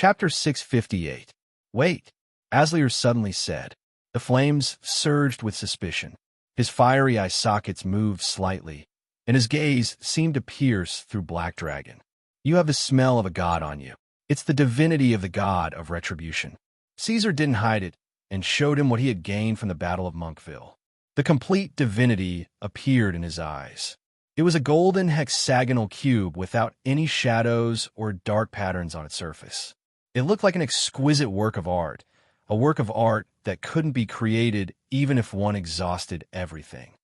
Chapter 658. Wait, Aslier suddenly said. The flames surged with suspicion. His fiery eye sockets moved slightly, and his gaze seemed to pierce through Black Dragon. You have the smell of a god on you. It's the divinity of the god of retribution. Caesar didn't hide it and showed him what he had gained from the Battle of Monkville. The complete divinity appeared in his eyes. It was a golden hexagonal cube without any shadows or dark patterns on its surface. It looked like an exquisite work of art, a work of art that couldn't be created even if one exhausted everything.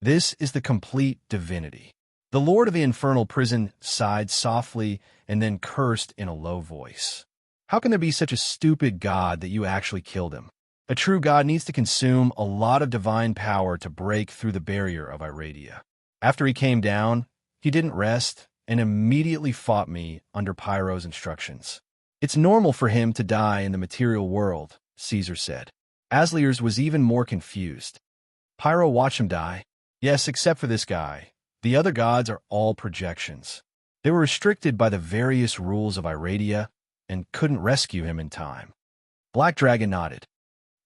This is the complete divinity. The Lord of the Infernal Prison sighed softly and then cursed in a low voice. How can there be such a stupid god that you actually killed him? A true god needs to consume a lot of divine power to break through the barrier of Iradia. After he came down, he didn't rest and immediately fought me under Pyro's instructions. It's normal for him to die in the material world, Caesar said. Aslier's was even more confused. Pyro watched him die. Yes, except for this guy. The other gods are all projections. They were restricted by the various rules of Iradia and couldn't rescue him in time. Black Dragon nodded.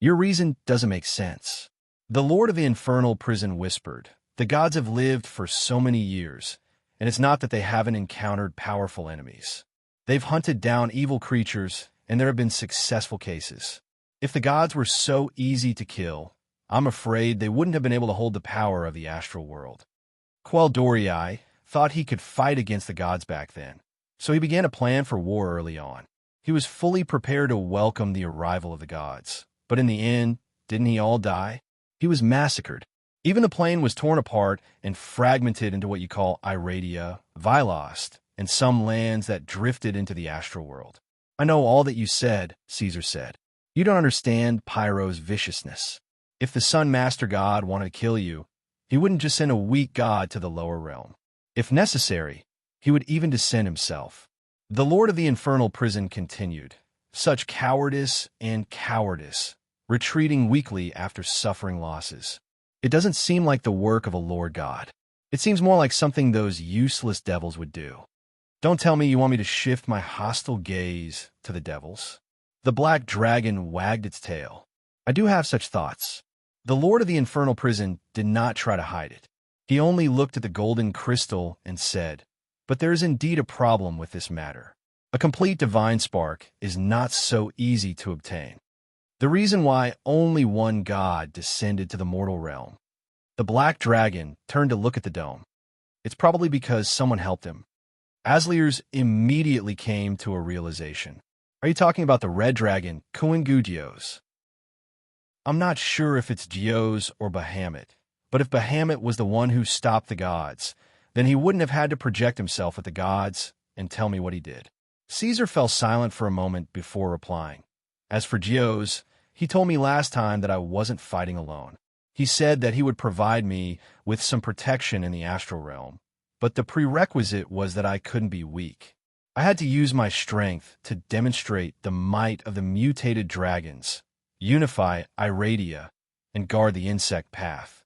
Your reason doesn't make sense. The Lord of the Infernal Prison whispered, the gods have lived for so many years, and it's not that they haven't encountered powerful enemies. They've hunted down evil creatures, and there have been successful cases. If the gods were so easy to kill, I'm afraid they wouldn't have been able to hold the power of the astral world. Quel'Dorii thought he could fight against the gods back then, so he began a plan for war early on. He was fully prepared to welcome the arrival of the gods. But in the end, didn't he all die? He was massacred. Even the plane was torn apart and fragmented into what you call Iradia, Vilost, and some lands that drifted into the astral world. I know all that you said, Caesar said. You don't understand Pyro's viciousness. If the Sun Master God wanted to kill you, he wouldn't just send a weak god to the lower realm. If necessary, he would even descend himself. The Lord of the Infernal Prison continued. Such cowardice and cowardice, retreating weakly after suffering losses. It doesn't seem like the work of a Lord God. It seems more like something those useless devils would do. Don't tell me you want me to shift my hostile gaze to the devils. The Black Dragon wagged its tail. I do have such thoughts. The Lord of the Infernal Prison did not try to hide it. He only looked at the golden crystal and said, but there is indeed a problem with this matter. A complete divine spark is not so easy to obtain. The reason why only one god descended to the mortal realm. The Black Dragon turned to look at the dome. It's probably because someone helped him. Aslier's immediately came to a realization. Are you talking about the Red Dragon, Kuingu? I'm not sure if it's Geos or Bahamut, but if Bahamut was the one who stopped the gods, then he wouldn't have had to project himself at the gods and tell me what he did. Caesar fell silent for a moment before replying. As for Geos, he told me last time that I wasn't fighting alone. He said that he would provide me with some protection in the astral realm, but the prerequisite was that I couldn't be weak. I had to use my strength to demonstrate the might of the mutated dragons, unify Iradia, and guard the insect path.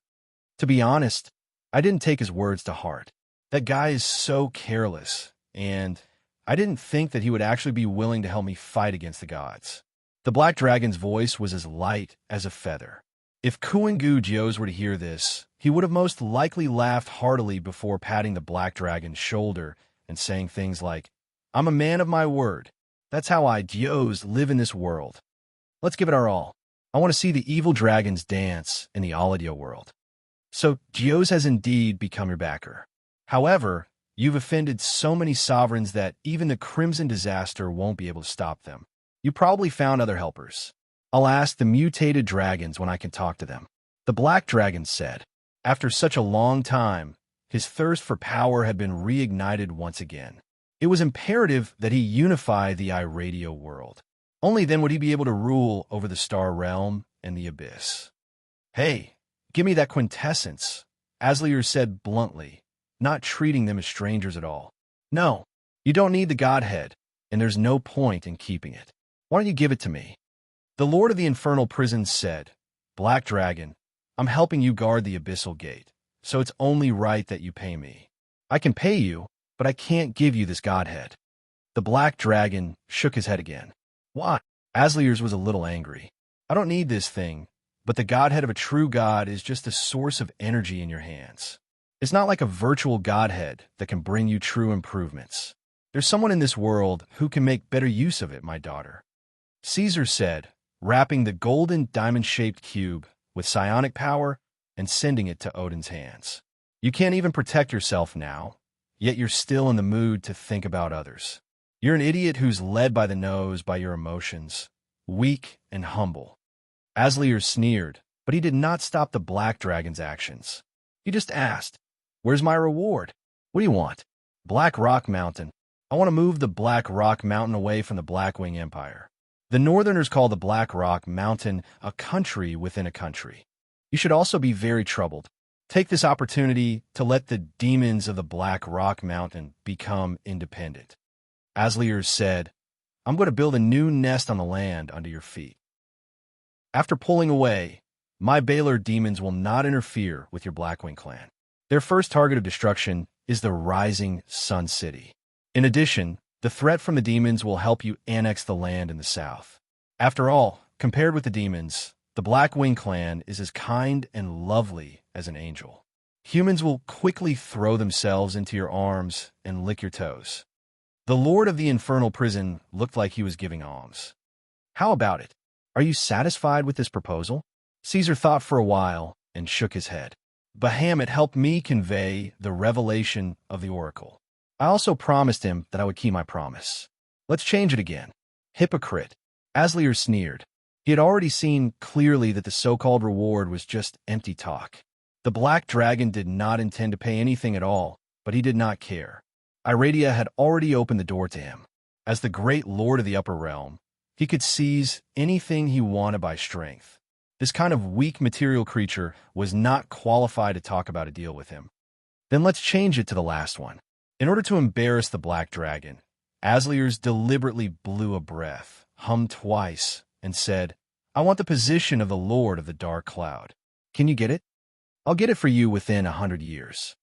To be honest, I didn't take his words to heart. That guy is so careless, and I didn't think that he would actually be willing to help me fight against the gods. The Black Dragon's voice was as light as a feather. If Kuingu Geos were to hear this, he would have most likely laughed heartily before patting the Black Dragon's shoulder and saying things like, I'm a man of my word. That's how I, Geos, live in this world. Let's give it our all. I want to see the evil dragons dance in the Audio world. So Geos has indeed become your backer. However, you've offended so many sovereigns that even the Crimson Disaster won't be able to stop them. You probably found other helpers. I'll ask the mutated dragons when I can talk to them. The Black Dragon said. After such a long time, his thirst for power had been reignited once again. It was imperative that he unify the Iradia world. Only then would he be able to rule over the Star Realm and the Abyss. Hey, give me that quintessence, Aslier said bluntly, not treating them as strangers at all. No, you don't need the Godhead, and there's no point in keeping it. Why don't you give it to me? The Lord of the Infernal Prison said, Black Dragon, I'm helping you guard the Abyssal Gate, so it's only right that you pay me. I can pay you, but I can't give you this Godhead. The black dragon shook his head again. Why? Asliers was a little angry. I don't need this thing, but the godhead of a true god is just a source of energy in your hands. It's not like a virtual godhead that can bring you true improvements. There's someone in this world who can make better use of it, my daughter. Caesar said, wrapping the golden diamond-shaped cube with psionic power and sending it to Odin's hands. You can't even protect yourself now, yet you're still in the mood to think about others. You're an idiot who's led by the nose by your emotions, weak and humble. Aslier sneered, but he did not stop the black dragon's actions. He just asked, "Where's my reward? What do you want?" Black Rock Mountain. I want to move the Black Rock Mountain away from the Blackwing Empire. The Northerners call the Black Rock Mountain a country within a country. You should also be very troubled. Take this opportunity to let the demons of the Black Rock Mountain become independent. Aslier said, I'm going to build a new nest on the land under your feet. After pulling away, my Baylor demons will not interfere with your Blackwing clan. Their first target of destruction is the rising Sun City. In addition, the threat from the demons will help you annex the land in the south. After all, compared with the demons, the Blackwing clan is as kind and lovely as an angel. Humans will quickly throw themselves into your arms and lick your toes. The lord of the infernal prison looked like he was giving alms. How about it? Are you satisfied with this proposal? Caesar thought for a while and shook his head. Bahamut helped me convey the revelation of the oracle. I also promised him that I would keep my promise. Let's change it again. Hypocrite. Aslier sneered. He had already seen clearly that the so-called reward was just empty talk. The black dragon did not intend to pay anything at all, but he did not care. Iradia had already opened the door to him. As the great lord of the upper realm, he could seize anything he wanted by strength. This kind of weak material creature was not qualified to talk about a deal with him. Then let's change it to the last one. In order to embarrass the black dragon, Asliers deliberately blew a breath, hummed twice, and said, I want the position of the lord of the dark cloud. Can you get it? I'll get it for you within 100 years.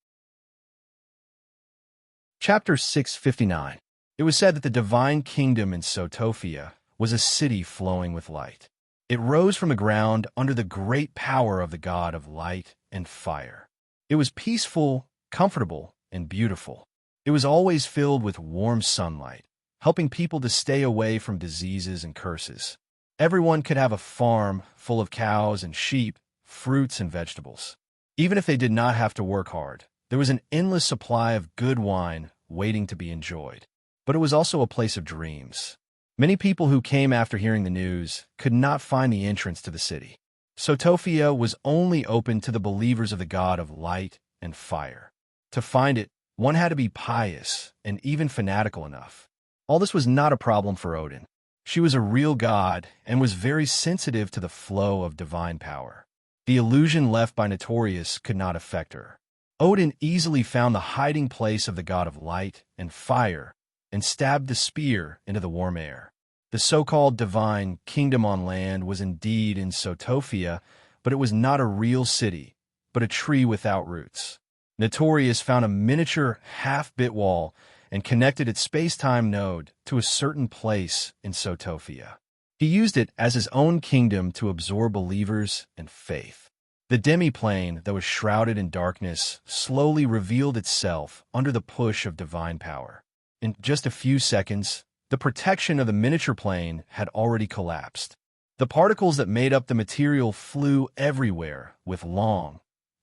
Chapter 659. It was said that the divine kingdom in Sotofia was a city flowing with light. It rose from the ground under the great power of the god of light and fire. It was peaceful, comfortable, and beautiful. It was always filled with warm sunlight, helping people to stay away from diseases and curses. Everyone could have a farm full of cows and sheep, fruits and vegetables. Even if they did not have to work hard, there was an endless supply of good wine waiting to be enjoyed. But it was also a place of dreams. Many people who came after hearing the news could not find the entrance to the city. Sotofia was only open to the believers of the god of light and fire. To find it, one had to be pious and even fanatical enough. All this was not a problem for Odin. She was a real god and was very sensitive to the flow of divine power. The illusion left by Notorious could not affect her. Odin easily found the hiding place of the god of light and fire and stabbed the spear into the warm air. The so-called divine kingdom on land was indeed in Sotofia, but it was not a real city, but a tree without roots. Notorious found a miniature half-bit wall and connected its space-time node to a certain place in Sotofia. He used it as his own kingdom to absorb believers and faith. The demi-plane that was shrouded in darkness slowly revealed itself under the push of divine power. In just a few seconds, the protection of the miniature plane had already collapsed. The particles that made up the material flew everywhere with long,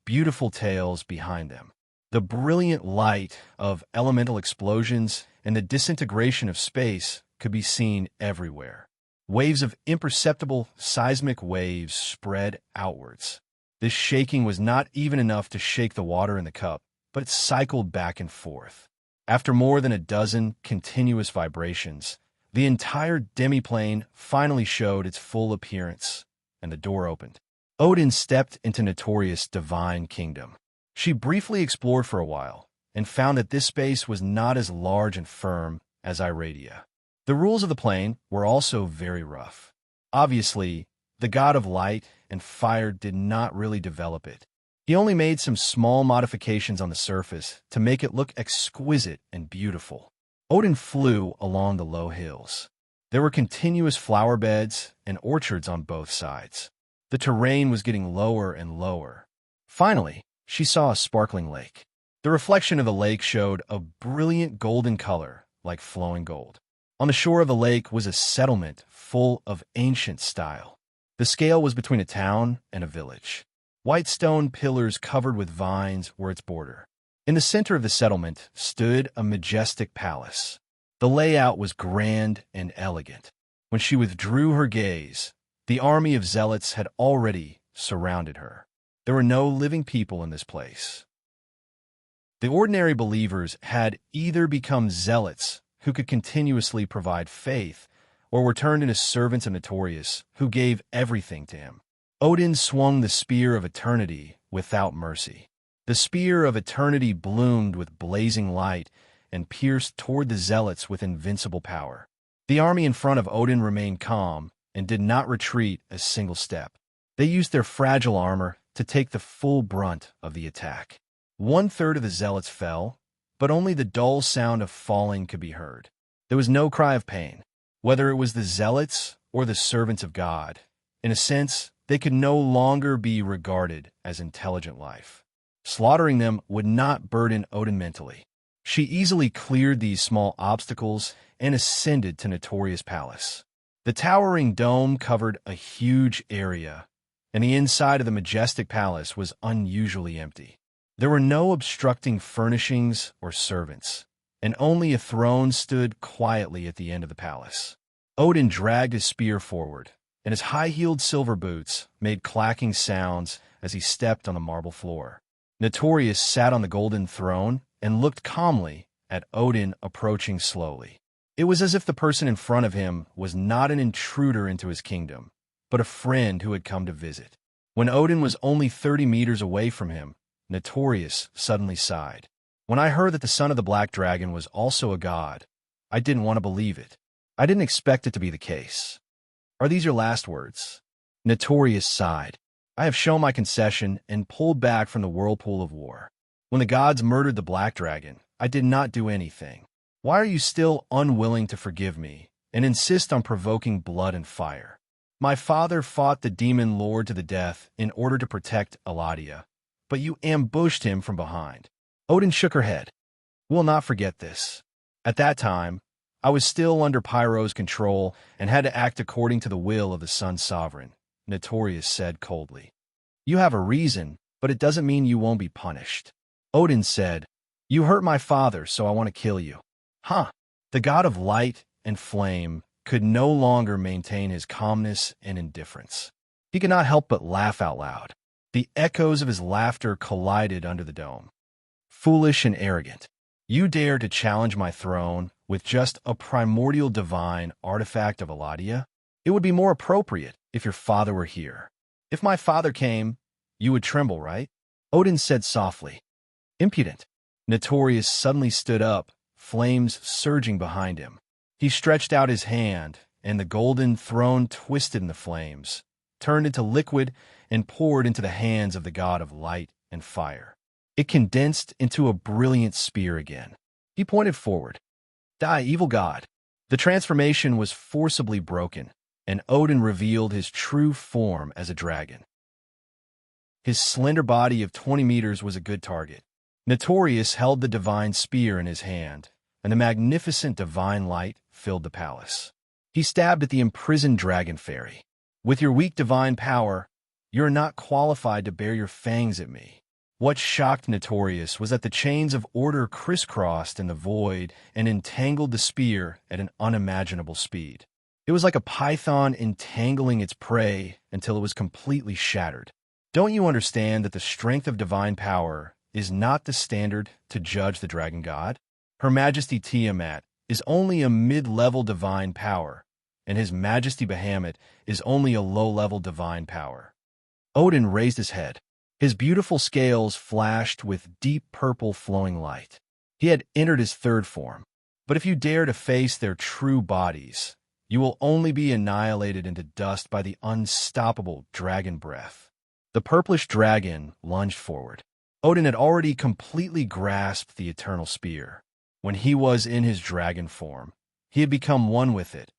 beautiful tails behind them. The brilliant light of elemental explosions and the disintegration of space could be seen everywhere. Waves of imperceptible seismic waves spread outwards. This shaking was not even enough to shake the water in the cup, but it cycled back and forth. After more than a dozen continuous vibrations, the entire demiplane finally showed its full appearance, and the door opened. Odin stepped into Notorious' divine kingdom. She briefly explored for a while, and found that this space was not as large and firm as Iradia. The rules of the plane were also very rough. Obviously, the god of light and fire did not really develop it. He only made some small modifications on the surface to make it look exquisite and beautiful. Odin flew along the low hills. There were continuous flower beds and orchards on both sides. The terrain was getting lower and lower. Finally, she saw a sparkling lake. The reflection of the lake showed a brilliant golden color, like flowing gold. On the shore of the lake was a settlement full of ancient style. The scale was between a town and a village. White stone pillars covered with vines were its border. In the center of the settlement stood a majestic palace. The layout was grand and elegant. When she withdrew her gaze, the army of zealots had already surrounded her. There were no living people in this place. The ordinary believers had either become zealots who could continuously provide faith, or were turned into servants of Notorious, who gave everything to him. Odin swung the spear of eternity without mercy. The spear of eternity bloomed with blazing light and pierced toward the zealots with invincible power. The army in front of Odin remained calm and did not retreat a single step. They used their fragile armor to take the full brunt of the attack. 1/3 of the zealots fell, but only the dull sound of falling could be heard. There was no cry of pain. Whether it was the zealots or the servants of God, in a sense, they could no longer be regarded as intelligent life. Slaughtering them would not burden Odin mentally. She easily cleared these small obstacles and ascended to Notorious Palace. The towering dome covered a huge area, and the inside of the majestic palace was unusually empty. There were no obstructing furnishings or servants, and only a throne stood quietly at the end of the palace. Odin dragged his spear forward, and his high-heeled silver boots made clacking sounds as he stepped on the marble floor. Notorious sat on the golden throne and looked calmly at Odin approaching slowly. It was as if the person in front of him was not an intruder into his kingdom, but a friend who had come to visit. When Odin was only 30 meters away from him, Notorious suddenly sighed. When I heard that the son of the Black Dragon was also a god, I didn't want to believe it. I didn't expect it to be the case. Are these your last words? Notorious sighed. I have shown my concession and pulled back from the whirlpool of war. When the gods murdered the Black Dragon, I did not do anything. Why are you still unwilling to forgive me and insist on provoking blood and fire? My father fought the demon lord to the death in order to protect Eladia, but you ambushed him from behind. Odin shook her head. We'll not forget this. At that time, I was still under Pyro's control and had to act according to the will of the Sun Sovereign, Notorious said coldly. You have a reason, but it doesn't mean you won't be punished. Odin said, You hurt my father, so I want to kill you. Huh. The god of light and flame could no longer maintain his calmness and indifference. He could not help but laugh out loud. The echoes of his laughter collided under the dome. Foolish and arrogant. You dare to challenge my throne with just a primordial divine artifact of Eladia? It would be more appropriate if your father were here. If my father came, you would tremble, right? Odin said softly. Impudent. Notorious suddenly stood up, flames surging behind him. He stretched out his hand, and the golden throne twisted in the flames, turned into liquid, and poured into the hands of the god of light and fire. It condensed into a brilliant spear again. He pointed forward. Die, evil god. The transformation was forcibly broken, and Odin revealed his true form as a dragon. His slender body of 20 meters was a good target. Notorious held the divine spear in his hand, and the magnificent divine light filled the palace. He stabbed at the imprisoned dragon fairy. With your weak divine power, you're not qualified to bear your fangs at me. What shocked Notorious was that the chains of order crisscrossed in the void and entangled the spear at an unimaginable speed. It was like a python entangling its prey until it was completely shattered. Don't you understand that the strength of divine power is not the standard to judge the dragon god? Her Majesty Tiamat is only a mid-level divine power, and His Majesty Bahamut is only a low-level divine power. Odin raised his head. His beautiful scales flashed with deep purple flowing light. He had entered his third form. But if you dare to face their true bodies, you will only be annihilated into dust by the unstoppable dragon breath. The purplish dragon lunged forward. Odin had already completely grasped the eternal spear. when he was in his dragon form, he had become one with it,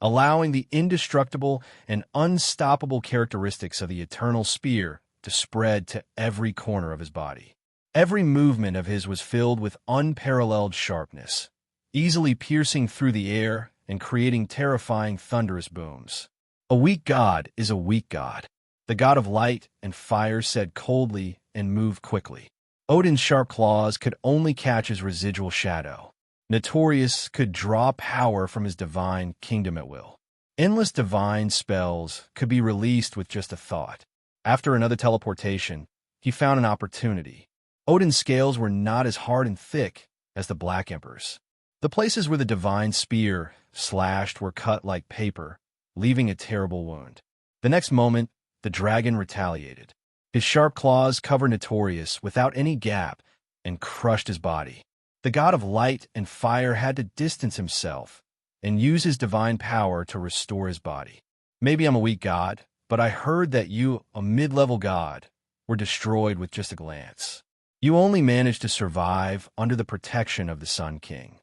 allowing the indestructible and unstoppable characteristics of the eternal spear to spread to every corner of his body. Every movement of his was filled with unparalleled sharpness, easily piercing through the air and creating terrifying thunderous booms. A weak god is a weak god. The god of light and fire said coldly and moved quickly. Odin's sharp claws could only catch his residual shadow. Notorious could draw power from his divine kingdom at will. Endless divine spells could be released with just a thought. After another teleportation, he found an opportunity. Odin's scales were not as hard and thick as the Black Emperor's. The places where the divine spear slashed were cut like paper, leaving a terrible wound. The next moment, the dragon retaliated. His sharp claws covered Notorious without any gap and crushed his body. The god of light and fire had to distance himself and use his divine power to restore his body. Maybe I'm a weak god, but I heard that you, a mid-level god, were destroyed with just a glance. You only managed to survive under the protection of the Sun King.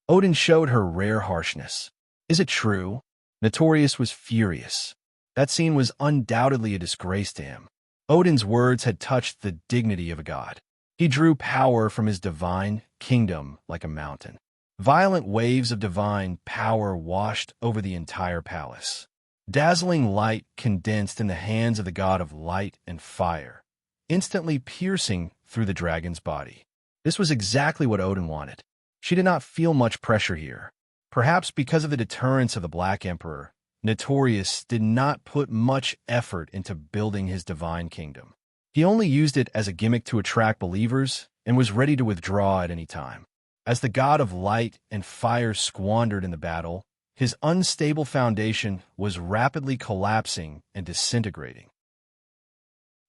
Odin showed her rare harshness. Is it true? Notorious was furious. That scene was undoubtedly a disgrace to him. Odin's words had touched the dignity of a god. He drew power from his divine kingdom like a mountain. Violent waves of divine power washed over the entire palace. Dazzling light condensed in the hands of the god of light and fire, instantly piercing through the dragon's body. This was exactly what Odin wanted. She did not feel much pressure here. Perhaps because of the deterrence of the Black Emperor, Notorious did not put much effort into building his divine kingdom. He only used it as a gimmick to attract believers and was ready to withdraw at any time. As the god of light and fire squandered in the battle, his unstable foundation was rapidly collapsing and disintegrating.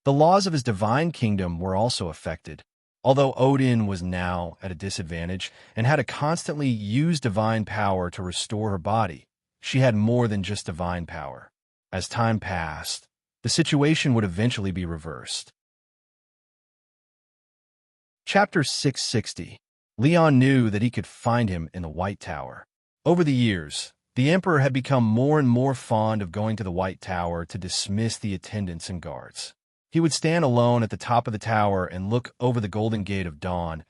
The laws of his divine kingdom were also affected. Although Odin was now at a disadvantage and had to constantly use divine power to restore her body, she had more than just divine power. As time passed, the situation would eventually be reversed. Chapter 660. Leon knew that he could find him in the White Tower. Over the years, the Emperor had become more and more fond of going to the White Tower to dismiss the attendants and guards. He would stand alone at the top of the tower and look over the Golden Gate of Dawn,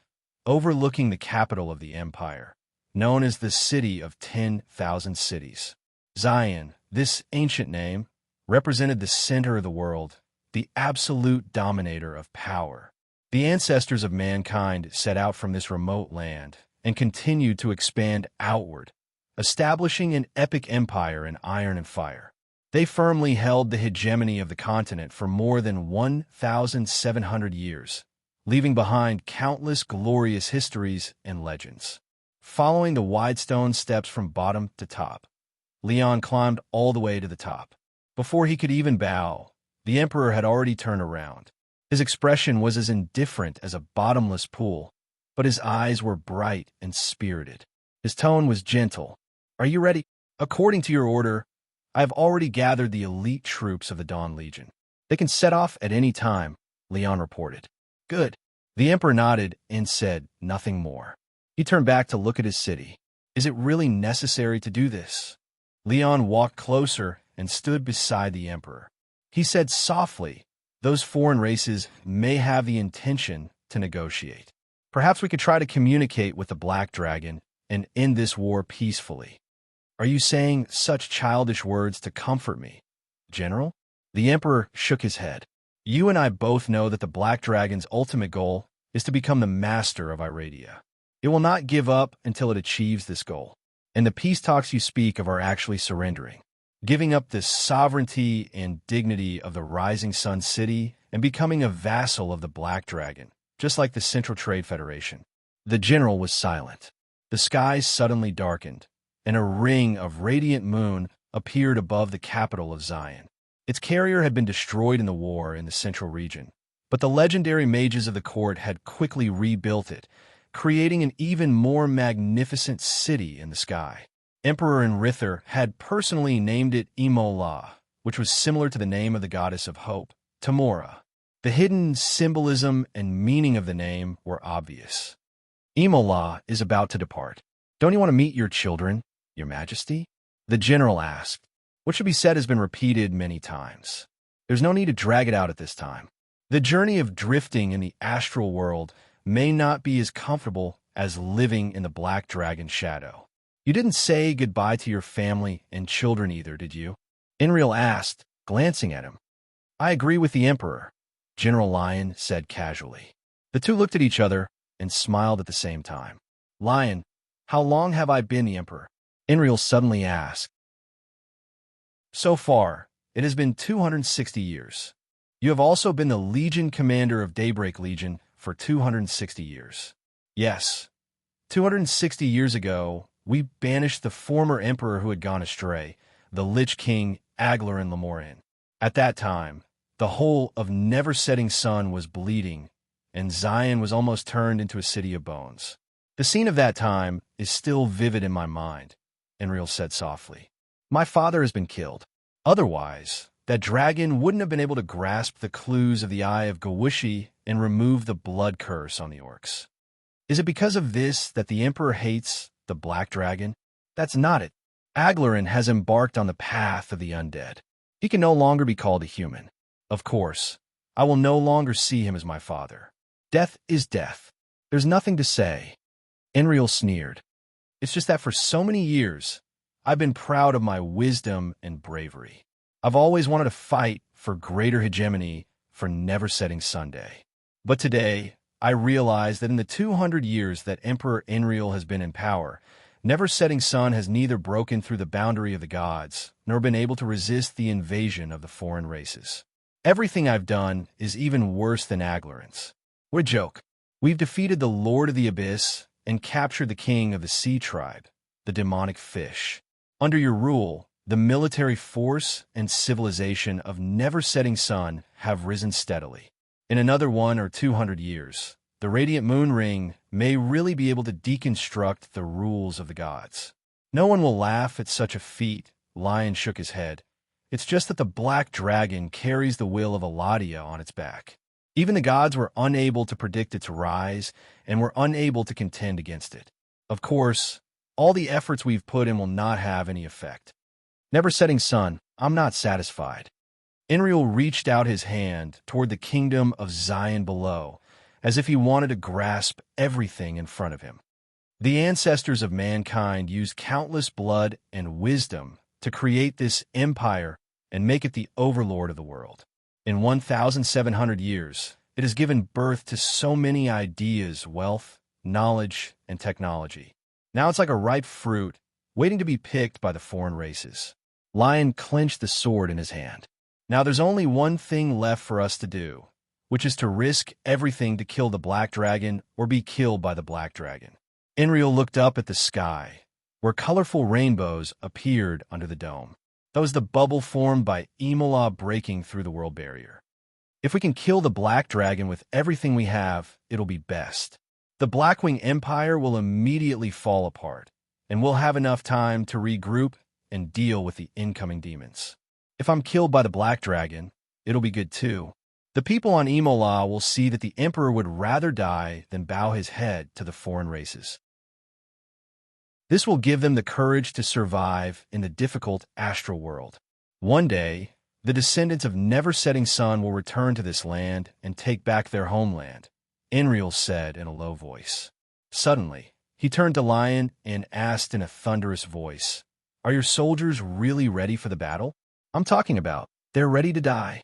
overlooking the capital of the empire, known as the City of 10,000 Cities. Zion, this ancient name, represented the center of the world, the absolute dominator of power. The ancestors of mankind set out from this remote land and continued to expand outward, establishing an epic empire in iron and fire. They firmly held the hegemony of the continent for more than 1,700 years, leaving behind countless glorious histories and legends. Following the wide stone steps from bottom to top, Leon climbed all the way to the top. Before he could even bow, the Emperor had already turned around. His expression was as indifferent as a bottomless pool, but his eyes were bright and spirited. His tone was gentle. "Are you ready? According to your order, I have already gathered the elite troops of the Dawn Legion. They can set off at any time," Leon reported. "Good." The Emperor nodded and said nothing more. He turned back to look at his city. Is it really necessary to do this? Leon walked closer and stood beside the Emperor. He said softly, "Those foreign races may have the intention to negotiate. Perhaps we could try to communicate with the Black Dragon and end this war peacefully." "Are you saying such childish words to comfort me, General?" The Emperor shook his head. "You and I both know that the Black Dragon's ultimate goal is to become the master of Iradia. It will not give up until it achieves this goal. And the peace talks you speak of are actually surrendering, giving up the sovereignty and dignity of the Rising Sun City and becoming a vassal of the Black Dragon, just like the Central Trade Federation." The general was silent. The skies suddenly darkened, and a ring of radiant moon appeared above the capital of Zion. Its carrier had been destroyed in the war in the central region, but the legendary mages of the court had quickly rebuilt it, creating an even more magnificent city in the sky. Emperor Enrither had personally named it Imola, which was similar to the name of the goddess of hope, Tamora. The hidden symbolism and meaning of the name were obvious. Imola is about to depart. Don't you want to meet your children, your majesty? The general asked. What should be said has been repeated many times. There's no need to drag it out at this time. The journey of drifting in the astral world may not be as comfortable as living in the Black Dragon shadow. You didn't say goodbye to your family and children either, did you? Enriel asked, glancing at him. I agree with the Emperor, General Lion said casually. The two looked at each other and smiled at the same time. Lion, how long have I been the Emperor? Enriel suddenly asked. So far, it has been 260 years. You have also been the Legion Commander of Daybreak Legion for 260 years. Yes, 260 years ago, we banished the former emperor who had gone astray, the Lich King Aglarin Lemorin. At that time, the whole of Never-Setting Sun was bleeding, and Zion was almost turned into a city of bones. The scene of that time is still vivid in my mind, Enriel said softly. My father has been killed. Otherwise, that dragon wouldn't have been able to grasp the clues of the Eye of Gawushi and remove the blood curse on the orcs. Is it because of this that the Emperor hates the Black Dragon? That's not it. Aglarin has embarked on the path of the undead. He can no longer be called a human. Of course, I will no longer see him as my father. Death is death. There's nothing to say. Enriel sneered. It's just that for so many years, I've been proud of my wisdom and bravery. I've always wanted to fight for greater hegemony for Never-Setting Sunday. But today, I realize that in the 200 years that Emperor Enriel has been in power, Never-Setting Sun has neither broken through the boundary of the gods, nor been able to resist the invasion of the foreign races. Everything I've done is even worse than Aglarin's. What a joke. We've defeated the Lord of the Abyss and captured the king of the Sea Tribe, the demonic fish. Under your rule, the military force and civilization of Never-Setting Sun have risen steadily. In another 100 or 200 years, the Radiant Moon Ring may really be able to deconstruct the rules of the gods. No one will laugh at such a feat, Lion shook his head. It's just that the Black Dragon carries the will of Eladia on its back. Even the gods were unable to predict its rise and were unable to contend against it. Of course, all the efforts we've put in will not have any effect. Never-Setting Sun, I'm not satisfied. Enriel reached out his hand toward the kingdom of Zion below, as if he wanted to grasp everything in front of him. The ancestors of mankind used countless blood and wisdom to create this empire and make it the overlord of the world. In 1,700 years, it has given birth to so many ideas, wealth, knowledge, and technology. Now it's like a ripe fruit, waiting to be picked by the foreign races. Lion clenched the sword in his hand. Now there's only one thing left for us to do, which is to risk everything to kill the Black Dragon or be killed by the Black Dragon. Enriel looked up at the sky, where colorful rainbows appeared under the dome. That was the bubble formed by Imola breaking through the world barrier. If we can kill the Black Dragon with everything we have, it'll be best. The Blackwing Empire will immediately fall apart, and we'll have enough time to regroup and deal with the incoming demons. If I'm killed by the Black Dragon, it'll be good too. The people on Imola will see that the Emperor would rather die than bow his head to the foreign races. This will give them the courage to survive in the difficult astral world. One day, the descendants of Never-Setting Sun will return to this land and take back their homeland, Enriel said in a low voice. Suddenly, he turned to Lion and asked in a thunderous voice, Are your soldiers really ready for the battle? I'm talking about, they're ready to die.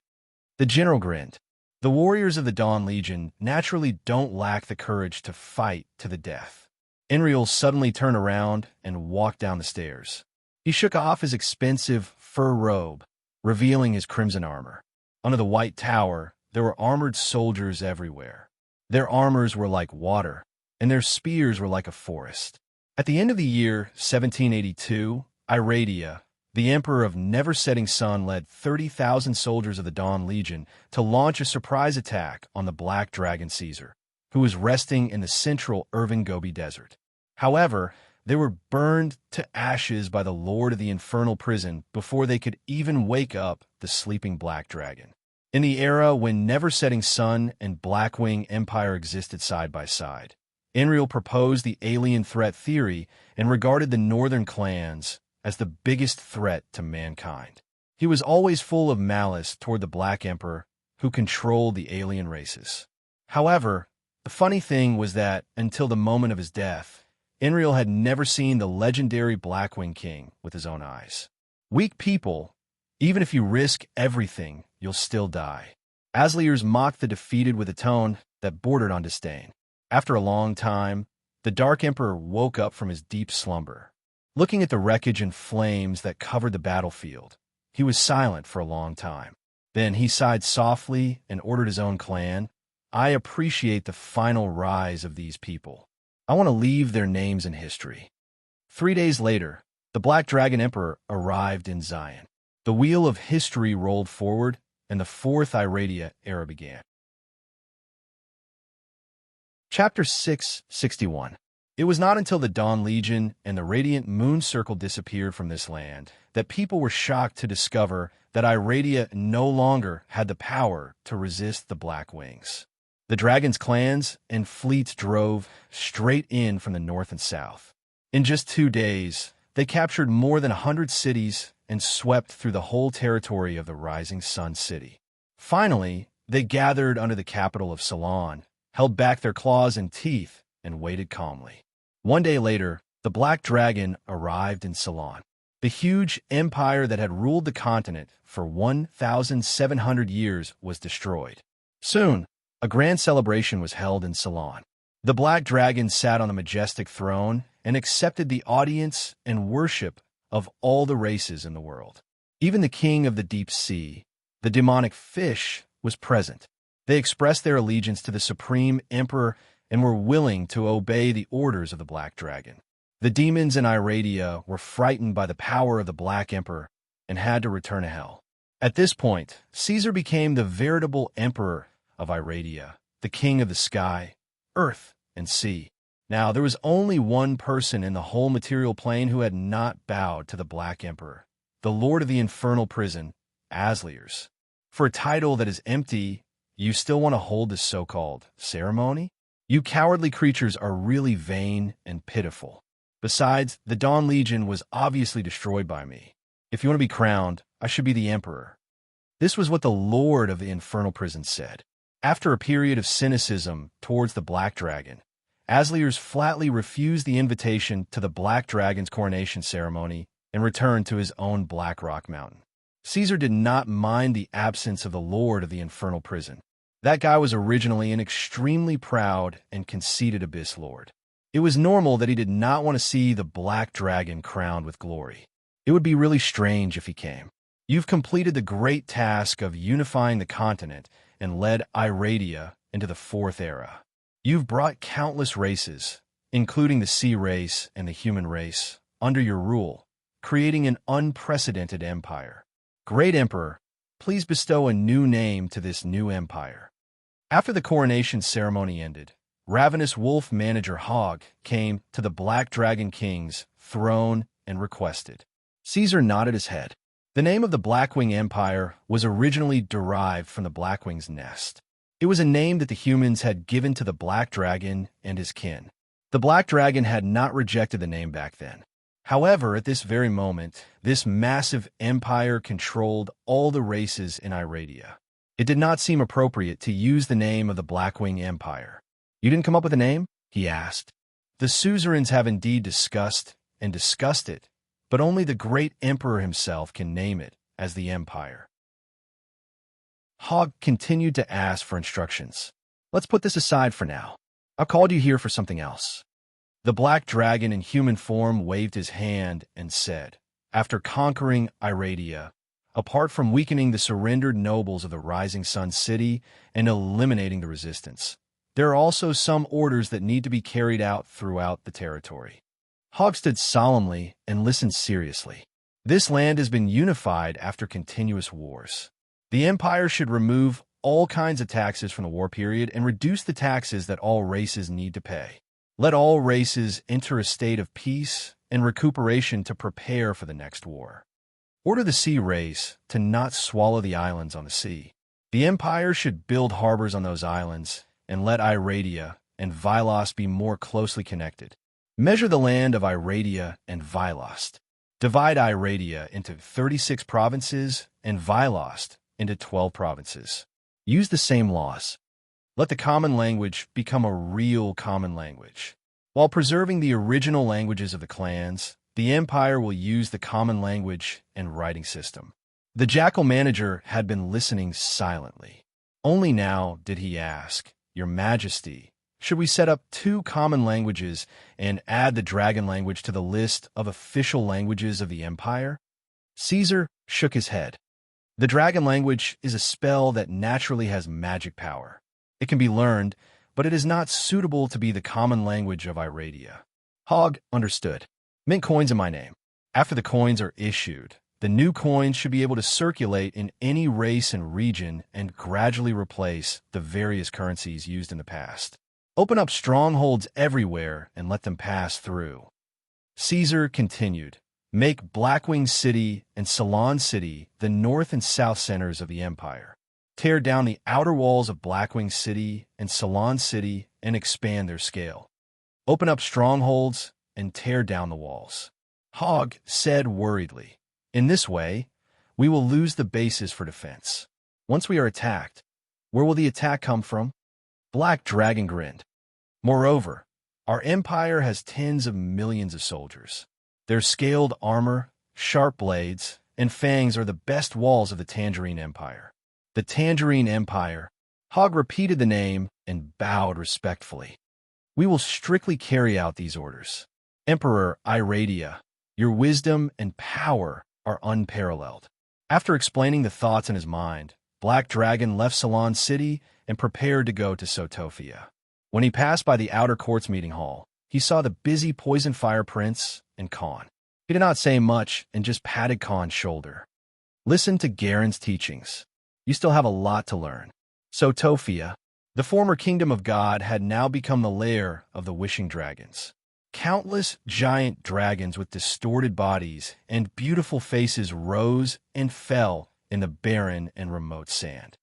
The general grinned. The warriors of the Dawn Legion naturally don't lack the courage to fight to the death. Enriel suddenly turned around and walked down the stairs. He shook off his expensive fur robe, revealing his crimson armor. Under the white tower, there were armored soldiers everywhere. Their armors were like water, and their spears were like a forest. At the end of the year 1782, Iradia, the Emperor of Never-Setting Sun, led 30,000 soldiers of the Dawn Legion to launch a surprise attack on the Black Dragon Caesar, who was resting in the central Irving Gobi Desert. However, they were burned to ashes by the Lord of the Infernal Prison before they could even wake up the sleeping Black Dragon. In the era when Never-Setting Sun and Blackwing Empire existed side by side, Enril proposed the alien threat theory and regarded the northern clans as the biggest threat to mankind. He was always full of malice toward the Black Emperor, who controlled the alien races. However, the funny thing was that, until the moment of his death, Enril had never seen the legendary Blackwing King with his own eyes. Weak people, even if you risk everything, you'll still die. Asliers mocked the defeated with a tone that bordered on disdain. After a long time, the Dark Emperor woke up from his deep slumber. Looking at the wreckage and flames that covered the battlefield, he was silent for a long time. Then he sighed softly and ordered his own clan, "I appreciate the final rise of these people. I want to leave their names in history." 3 days later, the Black Dragon Emperor arrived in Zion. The wheel of history rolled forward, and the Fourth Iradia era began. Chapter 661. It was not until the Dawn Legion and the Radiant Moon Circle disappeared from this land that people were shocked to discover that Iradia no longer had the power to resist the Black Wings. The dragons' clans and fleets drove straight in from the north and south. In just 2 days, they captured more than 100 cities and swept through the whole territory of the Rising Sun City. Finally, they gathered under the capital of Ceylon, held back their claws and teeth, and waited calmly. 1 day later, the Black Dragon arrived in Ceylon. The huge empire that had ruled the continent for 1,700 years was destroyed. Soon, a grand celebration was held in Ceylon. The Black Dragon sat on a majestic throne and accepted the audience and worship of all the races in the world. Even the king of the deep sea, the demonic fish, was present. They expressed their allegiance to the supreme emperor and were willing to obey the orders of the Black Dragon. The demons in Iradia were frightened by the power of the Black Emperor and had to return to hell. At this point, Caesar became the veritable emperor of Iradia, the king of the sky, earth, and sea. Now, there was only one person in the whole material plane who had not bowed to the Black Emperor, the lord of the infernal prison, Asliers. For a title that is empty, you still want to hold this so-called ceremony? You cowardly creatures are really vain and pitiful. Besides, the Dawn Legion was obviously destroyed by me. If you want to be crowned, I should be the emperor. This was what the lord of the infernal prison said. After a period of cynicism towards the Black Dragon, Asliers flatly refused the invitation to the Black Dragon's coronation ceremony and returned to his own Black Rock Mountain. Caesar did not mind the absence of the lord of the infernal prison. That guy was originally an extremely proud and conceited abyss lord. It was normal that he did not want to see the Black Dragon crowned with glory. It would be really strange if he came. You've completed the great task of unifying the continent and led Iradia into the Fourth Era. You've brought countless races, including the sea race and the human race, under your rule, creating an unprecedented empire. Great Emperor, please bestow a new name to this new empire. After the coronation ceremony ended, ravenous wolf manager Hogg came to the Black Dragon King's throne and requested. Caesar nodded his head. The name of the Blackwing Empire was originally derived from the Blackwing's nest. It was a name that the humans had given to the Black Dragon and his kin. The Black Dragon had not rejected the name back then. However, at this very moment, this massive empire controlled all the races in Iradia. It did not seem appropriate to use the name of the Blackwing Empire. "You didn't come up with a name?" he asked. "The suzerains have indeed discussed it, but only the great emperor himself can name it as the empire." Hogg continued to ask for instructions. "Let's put this aside for now. I've called you here for something else." The Black Dragon in human form waved his hand and said, "After conquering Iradia, apart from weakening the surrendered nobles of the Rising Sun City and eliminating the resistance, there are also some orders that need to be carried out throughout the territory." Hogg stood solemnly and listened seriously. This land has been unified after continuous wars. The empire should remove all kinds of taxes from the war period and reduce the taxes that all races need to pay. Let all races enter a state of peace and recuperation to prepare for the next war. Order the sea race to not swallow the islands on the sea. The empire should build harbors on those islands and let Iradia and Vilost be more closely connected. Measure the land of Iradia and Vilost. Divide Iradia into 36 provinces and Vilost into 12 provinces. Use the same laws. Let the common language become a real common language. While preserving the original languages of the clans, the Empire will use the common language and writing system. The Jackal manager had been listening silently. Only now did he ask, "Your Majesty, should we set up 2 common languages and add the dragon language to the list of official languages of the Empire?" Caesar shook his head. The dragon language is a spell that naturally has magic power. It can be learned, but it is not suitable to be the common language of Iradia. Hogg understood. Mint coins in my name. After the coins are issued, the new coins should be able to circulate in any race and region and gradually replace the various currencies used in the past. Open up strongholds everywhere and let them pass through. Caesar continued. Make Blackwing City and Ceylon City the north and south centers of the Empire. Tear down the outer walls of Blackwing City and Ceylon City and expand their scale. Open up strongholds and tear down the walls. Hogg said worriedly. In this way, we will lose the basis for defense. Once we are attacked, where will the attack come from? Black Dragon grinned. Moreover, our empire has tens of millions of soldiers. Their scaled armor, sharp blades, and fangs are the best walls of the Tangerine Empire. The Tangerine Empire. Hogg repeated the name and bowed respectfully. We will strictly carry out these orders. Emperor Iradia, your wisdom and power are unparalleled. After explaining the thoughts in his mind, Black Dragon left Ceylon City and prepared to go to Sotofia. When he passed by the outer courts meeting hall, he saw the busy Poison Fire Prince and Khan. He did not say much and just patted Khan's shoulder. Listen to Garen's teachings. You still have a lot to learn. Sotofia, the former kingdom of God, had now become the lair of the wishing dragons. Countless giant dragons with distorted bodies and beautiful faces rose and fell in the barren and remote sand.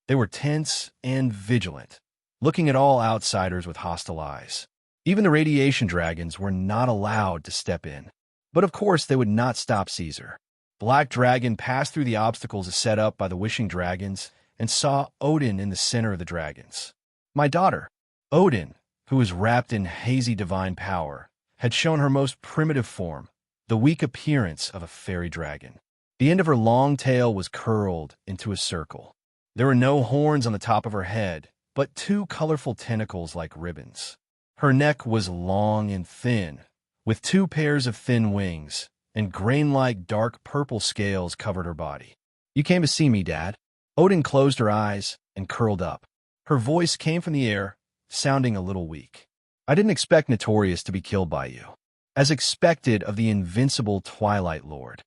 They were tense and vigilant, looking at all outsiders with hostile eyes. Even the radiation dragons were not allowed to step in. But of course they would not stop Caesar. Black Dragon passed through the obstacles set up by the wishing dragons and saw Odin in the center of the dragons. My daughter, Odin, who was wrapped in hazy divine power, had shown her most primitive form, the weak appearance of a fairy dragon. The end of her long tail was curled into a circle. There were no horns on the top of her head, but 2 colorful tentacles like ribbons. Her neck was long and thin, with 2 pairs of thin wings, and grain-like dark purple scales covered her body. You came to see me, Dad. Odin closed her eyes and curled up. Her voice came from the air, sounding a little weak. I didn't expect Notorious to be killed by you, as expected of the invincible Twilight Lord.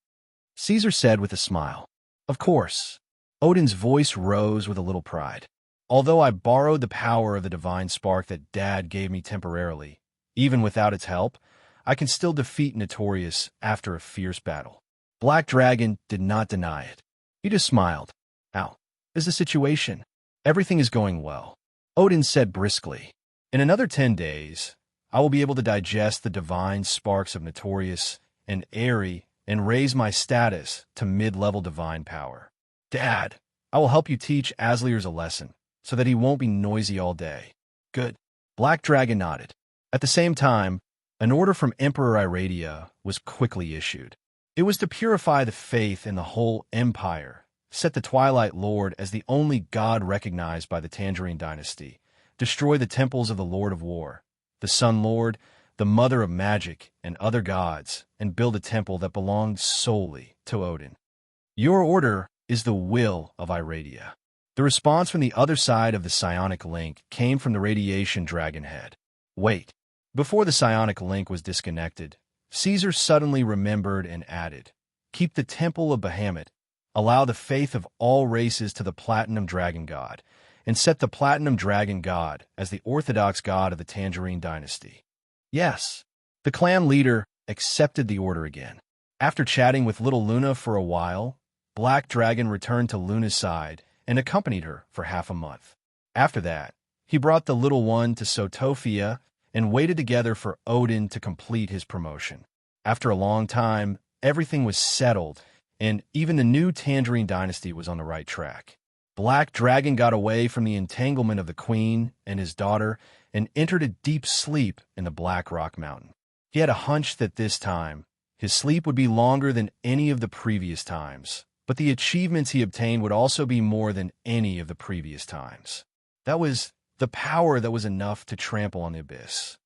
Caesar said with a smile. Of course. Odin's voice rose with a little pride. Although I borrowed the power of the divine spark that Dad gave me temporarily, even without its help, I can still defeat Notorious after a fierce battle. Black Dragon did not deny it. He just smiled. How is the situation? Everything is going well. Odin said briskly. In another 10 days, I will be able to digest the divine sparks of Notorious and Airy and raise my status to mid-level divine power. Dad, I will help you teach Asliers a lesson, so that he won't be noisy all day. Good. Black Dragon nodded. At the same time, an order from Emperor Iradia was quickly issued. It was to purify the faith in the whole empire, set the Twilight Lord as the only god recognized by the Tangerine dynasty, destroy the temples of the Lord of War, the Sun Lord, the Mother of Magic, and other gods, and build a temple that belonged solely to Odin. Your order is the will of Iradia. The response from the other side of the psionic link came from the radiation dragon head. Wait. Before the psionic link was disconnected, Caesar suddenly remembered and added, keep the Temple of Bahamut, allow the faith of all races to the Platinum Dragon God, and set the Platinum Dragon God as the orthodox god of the Tangerine dynasty. Yes, the clan leader accepted the order again. After chatting with little Luna for a while, Black Dragon returned to Luna's side and accompanied her for half a month. After that, He brought the little one to Sotofia and waited together for Odin to complete his promotion. After a long time, everything was settled, and even the new Tangerine dynasty was on the right track. Black Dragon got away from the entanglement of the queen and his daughter and entered a deep sleep in the Black Rock Mountain. He had a hunch that this time, his sleep would be longer than any of the previous times, but the achievements he obtained would also be more than any of the previous times. That was the power that was enough to trample on the abyss.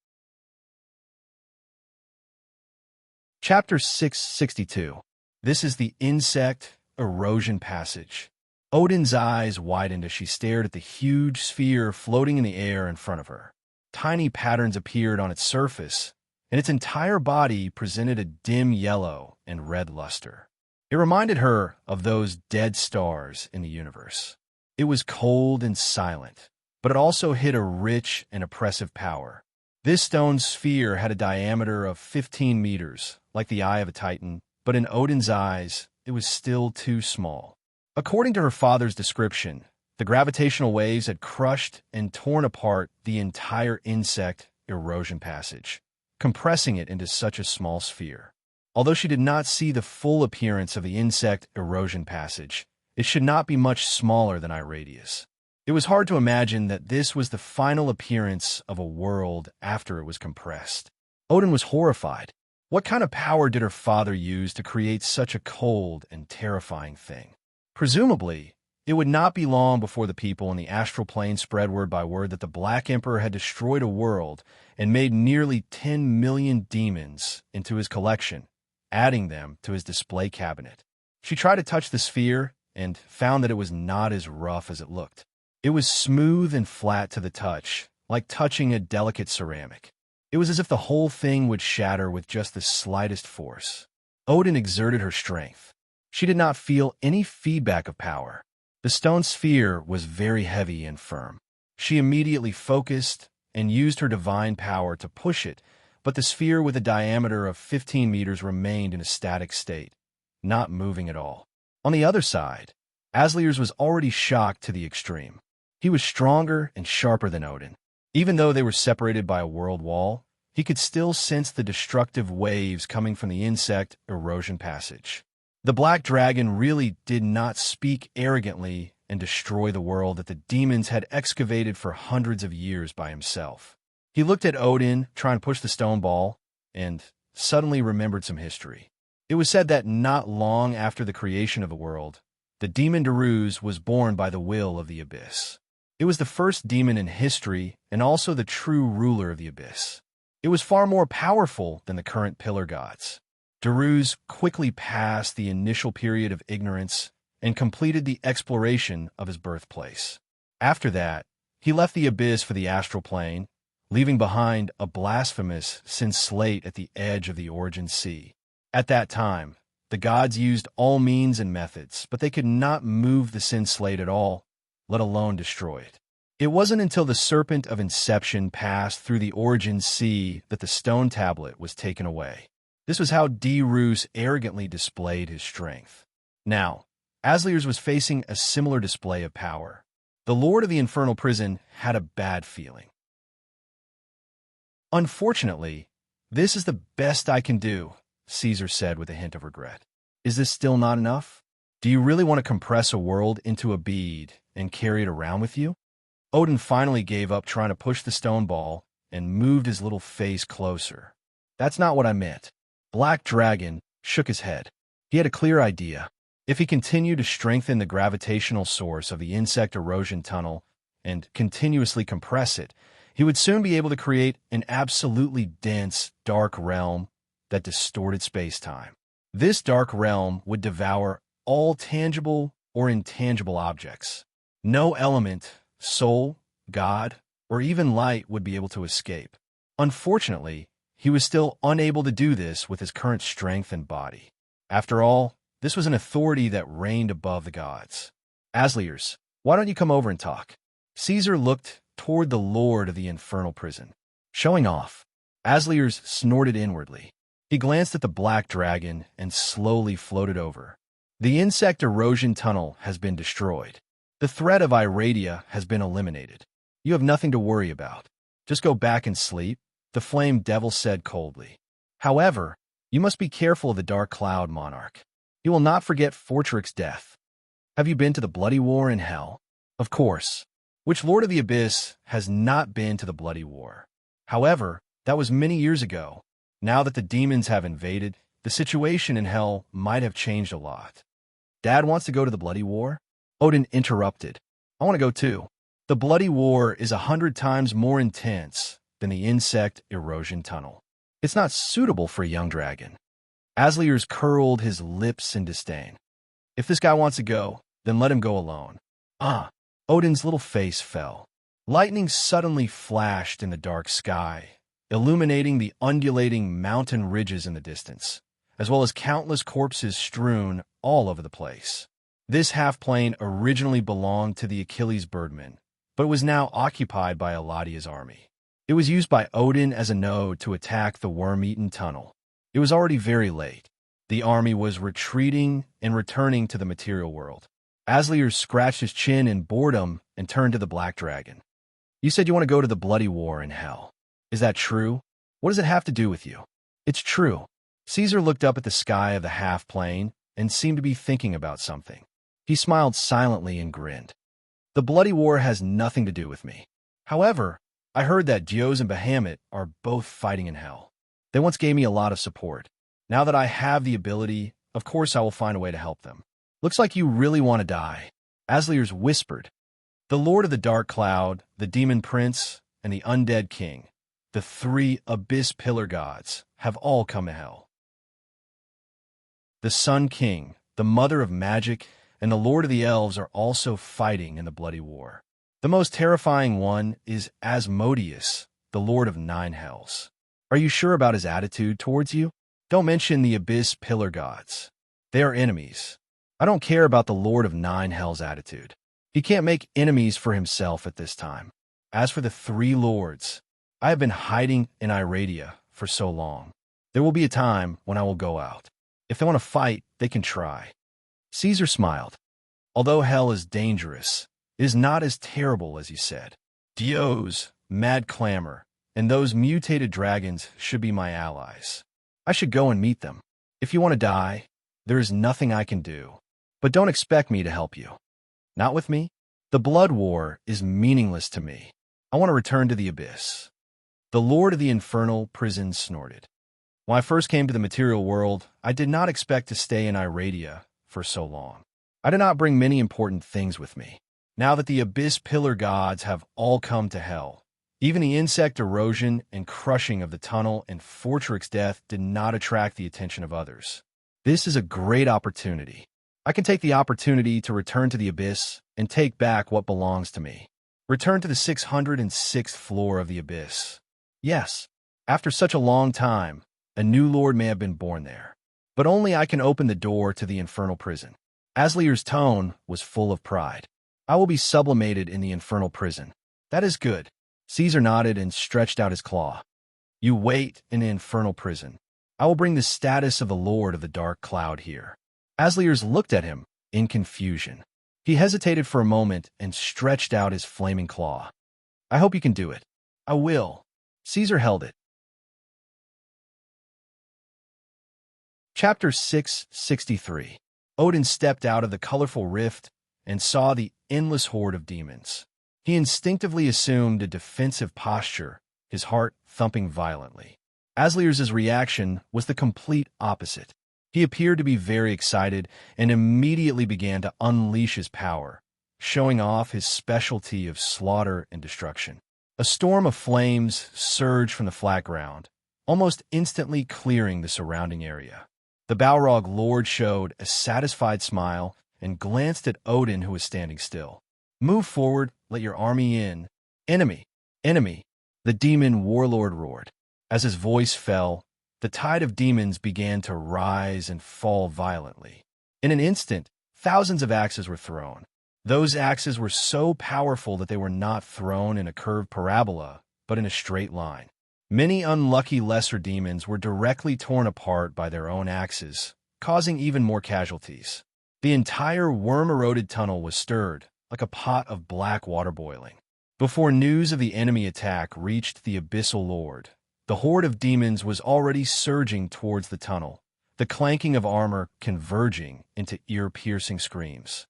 Chapter 662. This is the Insect Erosion Passage. Odin's eyes widened as she stared at the huge sphere floating in the air in front of her. Tiny patterns appeared on its surface, and its entire body presented a dim yellow and red luster. It reminded her of those dead stars in the universe. It was cold and silent, but it also hid a rich and oppressive power. This stone sphere had a diameter of 15 meters, like the eye of a titan, but in Odin's eyes, it was still too small. According to her father's description, the gravitational waves had crushed and torn apart the entire insect erosion passage, compressing it into such a small sphere. Although she did not see the full appearance of the insect erosion passage, it should not be much smaller than Iradius. It was hard to imagine that this was the final appearance of a world after it was compressed. Odin was horrified. What kind of power did her father use to create such a cold and terrifying thing? Presumably, it would not be long before the people in the astral plane spread word by word that the Black Emperor had destroyed a world and made nearly 10 million demons into his collection, adding them to his display cabinet. She tried to touch the sphere and found that it was not as rough as it looked. It was smooth and flat to the touch, like touching a delicate ceramic. It was as if the whole thing would shatter with just the slightest force. Odin exerted her strength. She did not feel any feedback of power. The stone sphere was very heavy and firm. She immediately focused and used her divine power to push it, but the sphere with a diameter of 15 meters remained in a static state, not moving at all. On the other side, Asliers was already shocked to the extreme. He was stronger and sharper than Odin. Even though they were separated by a world wall, he could still sense the destructive waves coming from the insect erosion passage. The Black Dragon really did not speak arrogantly and destroy the world that the demons had excavated for hundreds of years by himself. He looked at Odin, trying to push the stone ball, and suddenly remembered some history. It was said that not long after the creation of the world, the demon Daruz was born by the will of the abyss. It was the first demon in history and also the true ruler of the abyss. It was far more powerful than the current pillar gods. Daruz quickly passed the initial period of ignorance and completed the exploration of his birthplace. After that, he left the abyss for the astral plane, leaving behind a blasphemous sin slate at the edge of the origin sea. At that time, the gods used all means and methods, but they could not move the sin slate at all, let alone destroy it. It wasn't until the Serpent of Inception passed through the origin sea that the stone tablet was taken away. This was how Daruz arrogantly displayed his strength. Now, Asliers was facing a similar display of power. The Lord of the Infernal Prison had a bad feeling. Unfortunately, this is the best I can do, Caesar said with a hint of regret. Is this still not enough? Do you really want to compress a world into a bead and carry it around with you? Odin finally gave up trying to push the stone ball and moved his little face closer. That's not what I meant. Black Dragon shook his head. He had a clear idea. If he continued to strengthen the gravitational source of the insect erosion tunnel and continuously compress it, he would soon be able to create an absolutely dense, dark realm that distorted space-time. This dark realm would devour all tangible or intangible objects. No element, soul, God, or even light would be able to escape. Unfortunately, he was still unable to do this with his current strength and body. After all, this was an authority that reigned above the gods. Asliers, why don't you come over and talk? Caesar looked toward the Lord of the Infernal Prison. Showing off, Asliers snorted inwardly. He glanced at the Black Dragon and slowly floated over. The insect erosion tunnel has been destroyed. The threat of Iradia has been eliminated. You have nothing to worry about. Just go back and sleep, the flame devil said coldly. However, you must be careful of the dark cloud monarch. He will not forget Fortrick's death. Have you been to the bloody war in hell? Of course. Which Lord of the Abyss has not been to the bloody war? However, that was many years ago. Now that the demons have invaded, the situation in hell might have changed a lot. Dad wants to go to the bloody war? Odin interrupted. I want to go too. The bloody war is 100 times more intense than the insect erosion tunnel. It's not suitable for a young dragon. Asliers curled his lips in disdain. If this guy wants to go, then let him go alone. Odin's little face fell. Lightning suddenly flashed in the dark sky, illuminating the undulating mountain ridges in the distance, as well as countless corpses strewn all over the place. This half-plane originally belonged to the Achilles Birdmen, but was now occupied by Eladia's army. It was used by Odin as a node to attack the worm-eaten tunnel. It was already very late. The army was retreating and returning to the material world. Aslier scratched his chin in boredom and turned to the Black Dragon. You said you want to go to the bloody war in hell. Is that true? What does it have to do with you? It's true. Caesar looked up at the sky of the half-plane and seemed to be thinking about something. He smiled silently and grinned. The bloody war has nothing to do with me. However, I heard that Dios and Bahamut are both fighting in hell. They once gave me a lot of support. Now that I have the ability, of course I will find a way to help them. Looks like you really want to die. Asliers whispered. The Lord of the Dark Cloud, the Demon Prince, and the Undead King, the 3 Abyss Pillar Gods, have all come to hell. The Sun King, the Mother of Magic, and the Lord of the Elves are also fighting in the bloody war. The most terrifying one is Asmodeus, the Lord of 9 Hells. Are you sure about his attitude towards you? Don't mention the Abyss Pillar Gods. They are enemies. I don't care about the Lord of 9 Hells' attitude. He can't make enemies for himself at this time. As for the 3 lords, I have been hiding in Iradia for so long. There will be a time when I will go out. If they want to fight, they can try. Caesar smiled. Although hell is dangerous, it is not as terrible as you said. Dios, Mad Clamor, and those mutated dragons should be my allies. I should go and meet them. If you want to die, there is nothing I can do. But don't expect me to help you. Not with me? The blood war is meaningless to me. I want to return to the abyss. The Lord of the Infernal Prison snorted. When I first came to the material world, I did not expect to stay in Iradia for so long. I did not bring many important things with me. Now that the Abyss Pillar Gods have all come to hell, even the insect erosion and crushing of the tunnel and Fortrick's death did not attract the attention of others. This is a great opportunity. I can take the opportunity to return to the abyss and take back what belongs to me. Return to the 606th floor of the abyss. Yes, after such a long time, a new lord may have been born there. But only I can open the door to the infernal prison. Aslier's tone was full of pride. I will be sublimated in the infernal prison. That is good. Caesar nodded and stretched out his claw. You wait in the infernal prison. I will bring the status of the Lord of the Dark Cloud here. Asliers looked at him in confusion. He hesitated for a moment and stretched out his flaming claw. I hope you can do it. I will. Caesar held it. Chapter 663. Odin stepped out of the colorful rift and saw the endless horde of demons. He instinctively assumed a defensive posture, his heart thumping violently. Aslier's reaction was the complete opposite. He appeared to be very excited and immediately began to unleash his power, showing off his specialty of slaughter and destruction. A storm of flames surged from the flat ground, almost instantly clearing the surrounding area. The Balrog Lord showed a satisfied smile and glanced at Odin, who was standing still. Move forward, let your army in. Enemy! Enemy! The demon warlord roared. As his voice fell, the tide of demons began to rise and fall violently. In an instant, thousands of axes were thrown. Those axes were so powerful that they were not thrown in a curved parabola, but in a straight line. Many unlucky lesser demons were directly torn apart by their own axes, causing even more casualties. The entire worm-eroded tunnel was stirred, like a pot of black water boiling. Before news of the enemy attack reached the Abyssal Lord, the horde of demons was already surging towards the tunnel, the clanking of armor converging into ear-piercing screams.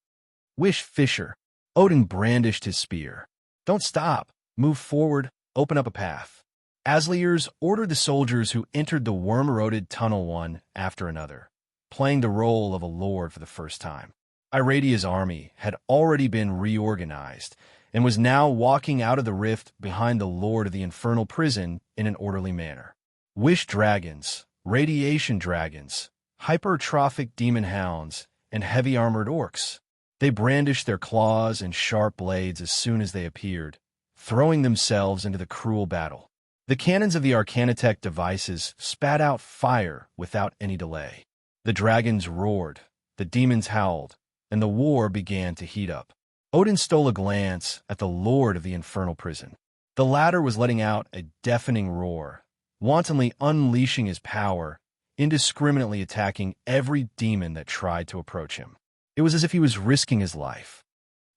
Wish Fisher. Odin brandished his spear. Don't stop. Move forward. Open up a path. Asliers ordered the soldiers who entered the worm-eroded tunnel one after another, playing the role of a lord for the first time. Iradia's army had already been reorganized and was now walking out of the rift behind the lord of the infernal prison in an orderly manner. Wish dragons, radiation dragons, hypertrophic demon hounds, and heavy-armored orcs. They brandished their claws and sharp blades as soon as they appeared, throwing themselves into the cruel battle. The cannons of the Arcanitech devices spat out fire without any delay. The dragons roared, the demons howled, and the war began to heat up. Odin stole a glance at the lord of the infernal prison. The latter was letting out a deafening roar, wantonly unleashing his power, indiscriminately attacking every demon that tried to approach him. It was as if he was risking his life.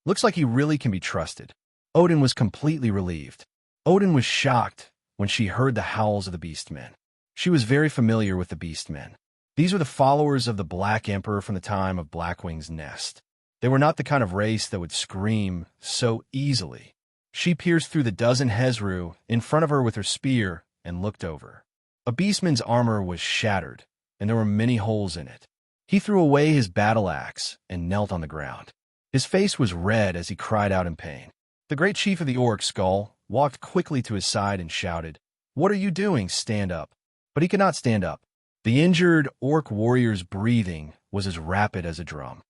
Looks like he really can be trusted. Odin was completely relieved. Odin was shocked when she heard the howls of the Beastmen. She was very familiar with the Beastmen. These were the followers of the Black Emperor from the time of Blackwing's Nest. They were not the kind of race that would scream so easily. She pierced through the dozen Hezru in front of her with her spear and looked over. A Beastman's armor was shattered, and there were many holes in it. He threw away his battle axe and knelt on the ground. His face was red as he cried out in pain. The great chief of the Orc Skull walked quickly to his side and shouted, "What are you doing? Stand up." But he could not stand up. The injured Orc warrior's breathing was as rapid as a drum.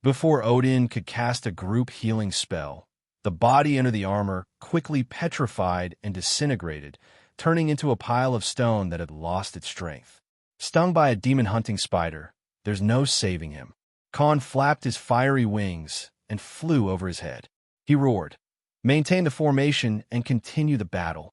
Before Odin could cast a group healing spell, the body under the armor quickly petrified and disintegrated, turning into a pile of stone that had lost its strength. Stung by a demon-hunting spider, there's no saving him. Khan flapped his fiery wings and flew over his head. He roared, "Maintain the formation and continue the battle."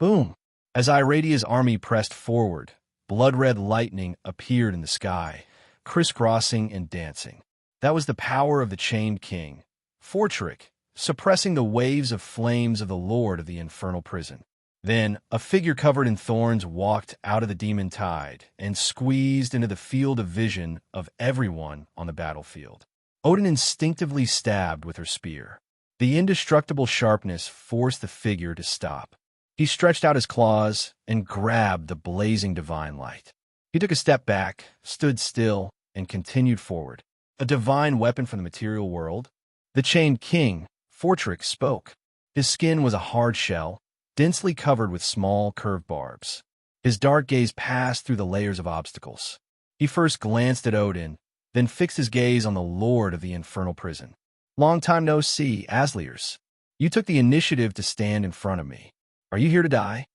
Boom! As Iradia's army pressed forward, blood-red lightning appeared in the sky, crisscrossing and dancing. That was the power of the Chained King, Fortrick, suppressing the waves of flames of the Lord of the Infernal Prison. Then, a figure covered in thorns walked out of the demon tide and squeezed into the field of vision of everyone on the battlefield. Odin instinctively stabbed with her spear. The indestructible sharpness forced the figure to stop. He stretched out his claws and grabbed the blazing divine light. He took a step back, stood still, and continued forward. A divine weapon from the material world? The Chained King, Fortrick, spoke. His skin was a hard shell, densely covered with small, curved barbs. His dark gaze passed through the layers of obstacles. He first glanced at Odin, then fixed his gaze on the Lord of the Infernal Prison. "Long time no see, Asliers. You took the initiative to stand in front of me. Are you here to die?"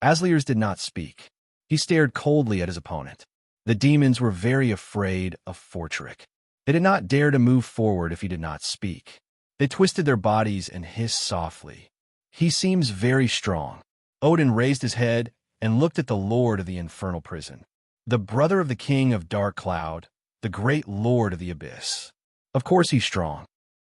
Asliers did not speak. He stared coldly at his opponent. The demons were very afraid of Fortrick. They did not dare to move forward if he did not speak. They twisted their bodies and hissed softly. "He seems very strong." Odin raised his head and looked at the Lord of the Infernal Prison, the brother of the King of Dark Cloud, the great Lord of the Abyss. Of course he's strong.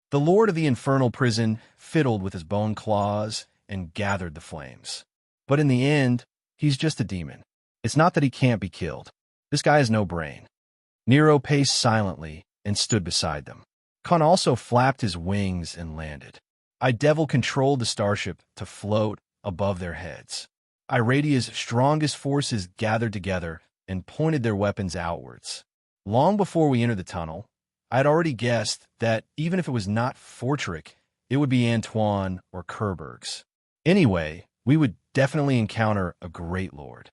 The Lord of the Infernal Prison fiddled with his bone claws and gathered the flames. But in the end, he's just a demon. It's not that he can't be killed. This guy has no brain. Nero paced silently and stood beside them. Khan also flapped his wings and landed. Devil controlled the starship to float above their heads. Iradia's strongest forces gathered together and pointed their weapons outwards. Long before we entered the tunnel, I had already guessed that even if it was not Fortrick, it would be Antoine or Kerbergs. Anyway, we would definitely encounter a great lord.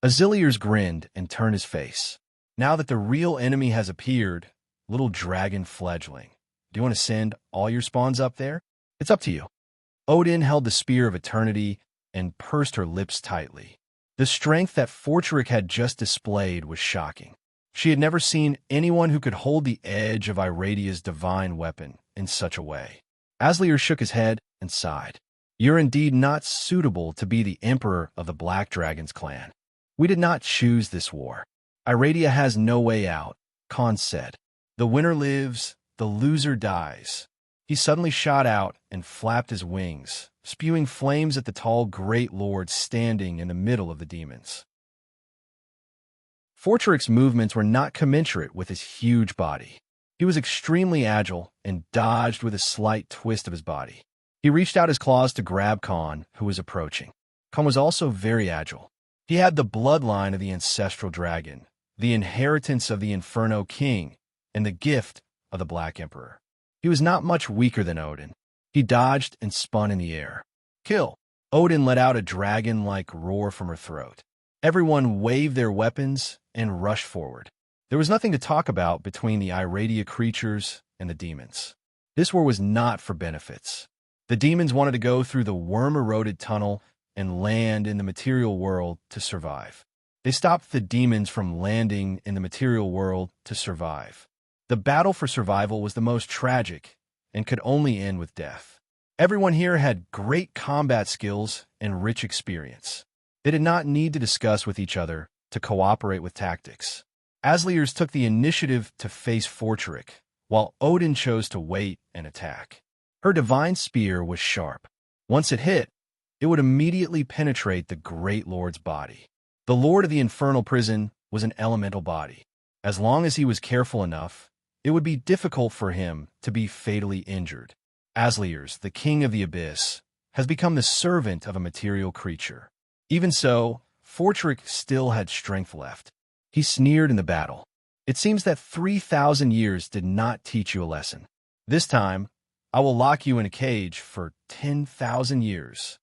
Aziliers grinned and turned his face. "Now that the real enemy has appeared, little dragon fledgling, do you want to send all your spawns up there? It's up to you." Odin held the Spear of Eternity and pursed her lips tightly. The strength that Fortrick had just displayed was shocking. She had never seen anyone who could hold the edge of Iradia's divine weapon in such a way. Aslier shook his head and sighed. "You're indeed not suitable to be the emperor of the Black Dragon's clan. We did not choose this war. Iradia has no way out," Khan said. "The winner lives, the loser dies. He suddenly shot out and flapped his wings, spewing flames at the tall great lord standing in the middle of the demons. Fortrix's movements were not commensurate with his huge body. He was extremely agile and dodged with a slight twist of his body. He reached out his claws to grab Khan, who was approaching. Khan was also very agile. He had the bloodline of the ancestral dragon, the inheritance of the Inferno King, and the gift of the Black Emperor. He was not much weaker than Odin. He dodged and spun in the air. Kill! Odin let out a dragon-like roar from her throat. Everyone waved their weapons and rushed forward. There was nothing to talk about between the Iradia creatures and the demons. This war was not for benefits. The demons wanted to go through the worm-eroded tunnel and land in the material world to survive. They stopped the demons from landing in the material world to survive. The battle for survival was the most tragic and could only end with death. Everyone here had great combat skills and rich experience. They did not need to discuss with each other to cooperate with tactics. Asliers took the initiative to face Fortrick, while Odin chose to wait and attack. Her divine spear was sharp. Once it hit, it would immediately penetrate the Great Lord's body. The Lord of the Infernal Prison was an elemental body. As long as he was careful enough, it would be difficult for him to be fatally injured. Asliers, the King of the Abyss, has become the servant of a material creature. Even so, Fortrick still had strength left. He sneered in the battle. It seems that 3,000 years did not teach you a lesson. This time, I will lock you in a cage for 10,000 years.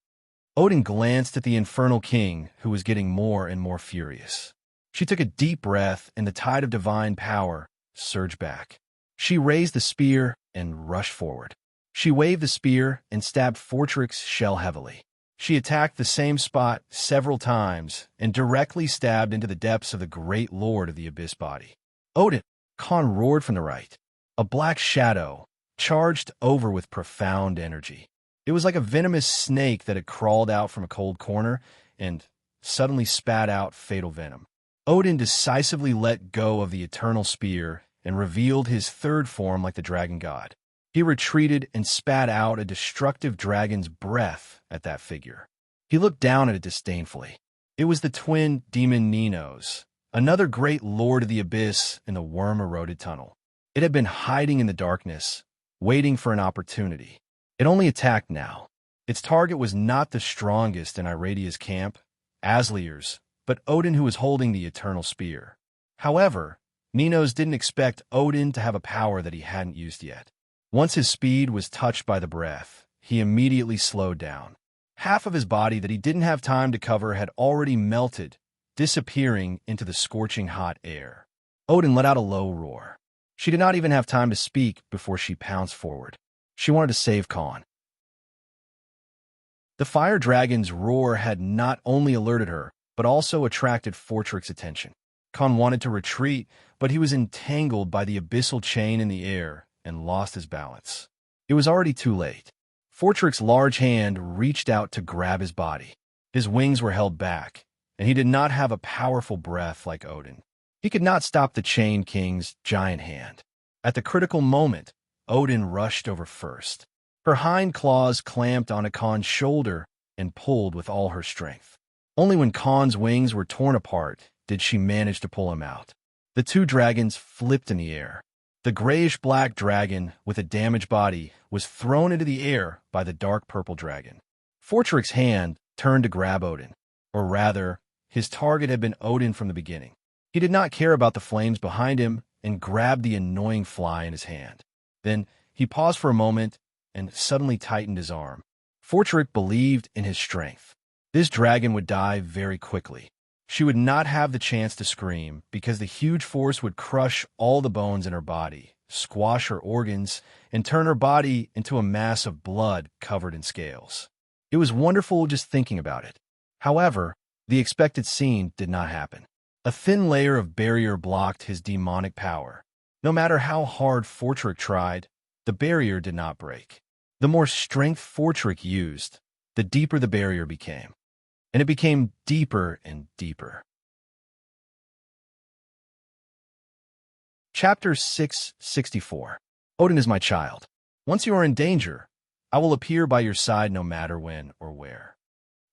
Odin glanced at the Infernal King, who was getting more and more furious. She took a deep breath, and the tide of divine power surged back. She raised the spear and rushed forward. She waved the spear and stabbed Fortrick's shell heavily. She attacked the same spot several times and directly stabbed into the depths of the Great Lord of the Abyss body. Odin! Khan roared from the right. A black shadow charged over with profound energy. It was like a venomous snake that had crawled out from a cold corner and suddenly spat out fatal venom. Odin decisively let go of the eternal spear and revealed his third form like the dragon god. He retreated and spat out a destructive dragon's breath at that figure. He looked down at it disdainfully. It was the twin demon Ninos, another great lord of the abyss in the worm-eroded tunnel. It had been hiding in the darkness, waiting for an opportunity. It only attacked now. Its target was not the strongest in Iradia's camp, Asliers, but Odin, who was holding the eternal spear. However, Ninos didn't expect Odin to have a power that he hadn't used yet. Once his speed was touched by the breath, he immediately slowed down. Half of his body that he didn't have time to cover had already melted, disappearing into the scorching hot air. Odin let out a low roar. She did not even have time to speak before she pounced forward. She wanted to save Khan. The fire dragon's roar had not only alerted her, but also attracted Fortrick's attention. Khan wanted to retreat, but he was entangled by the abyssal chain in the air and lost his balance. It was already too late. Fortrick's large hand reached out to grab his body. His wings were held back, and he did not have a powerful breath like Odin. He could not stop the Chain King's giant hand. At the critical moment, Odin rushed over first. Her hind claws clamped onto Khan's shoulder and pulled with all her strength. Only when Khan's wings were torn apart did she manage to pull him out. The two dragons flipped in the air. The grayish-black dragon with a damaged body was thrown into the air by the dark purple dragon. Fortrick's hand turned to grab Odin, or rather, his target had been Odin from the beginning. He did not care about the flames behind him and grabbed the annoying fly in his hand. Then he paused for a moment and suddenly tightened his arm. Fortrick believed in his strength. This dragon would die very quickly. She would not have the chance to scream because the huge force would crush all the bones in her body, squash her organs, and turn her body into a mass of blood covered in scales. It was wonderful just thinking about it. However, the expected scene did not happen. A thin layer of barrier blocked his demonic power. No matter how hard Fortrick tried, the barrier did not break. The more strength Fortrick used, the deeper the barrier became. And it became deeper and deeper. Chapter 664. Odin is my child. Once you are in danger, I will appear by your side no matter when or where."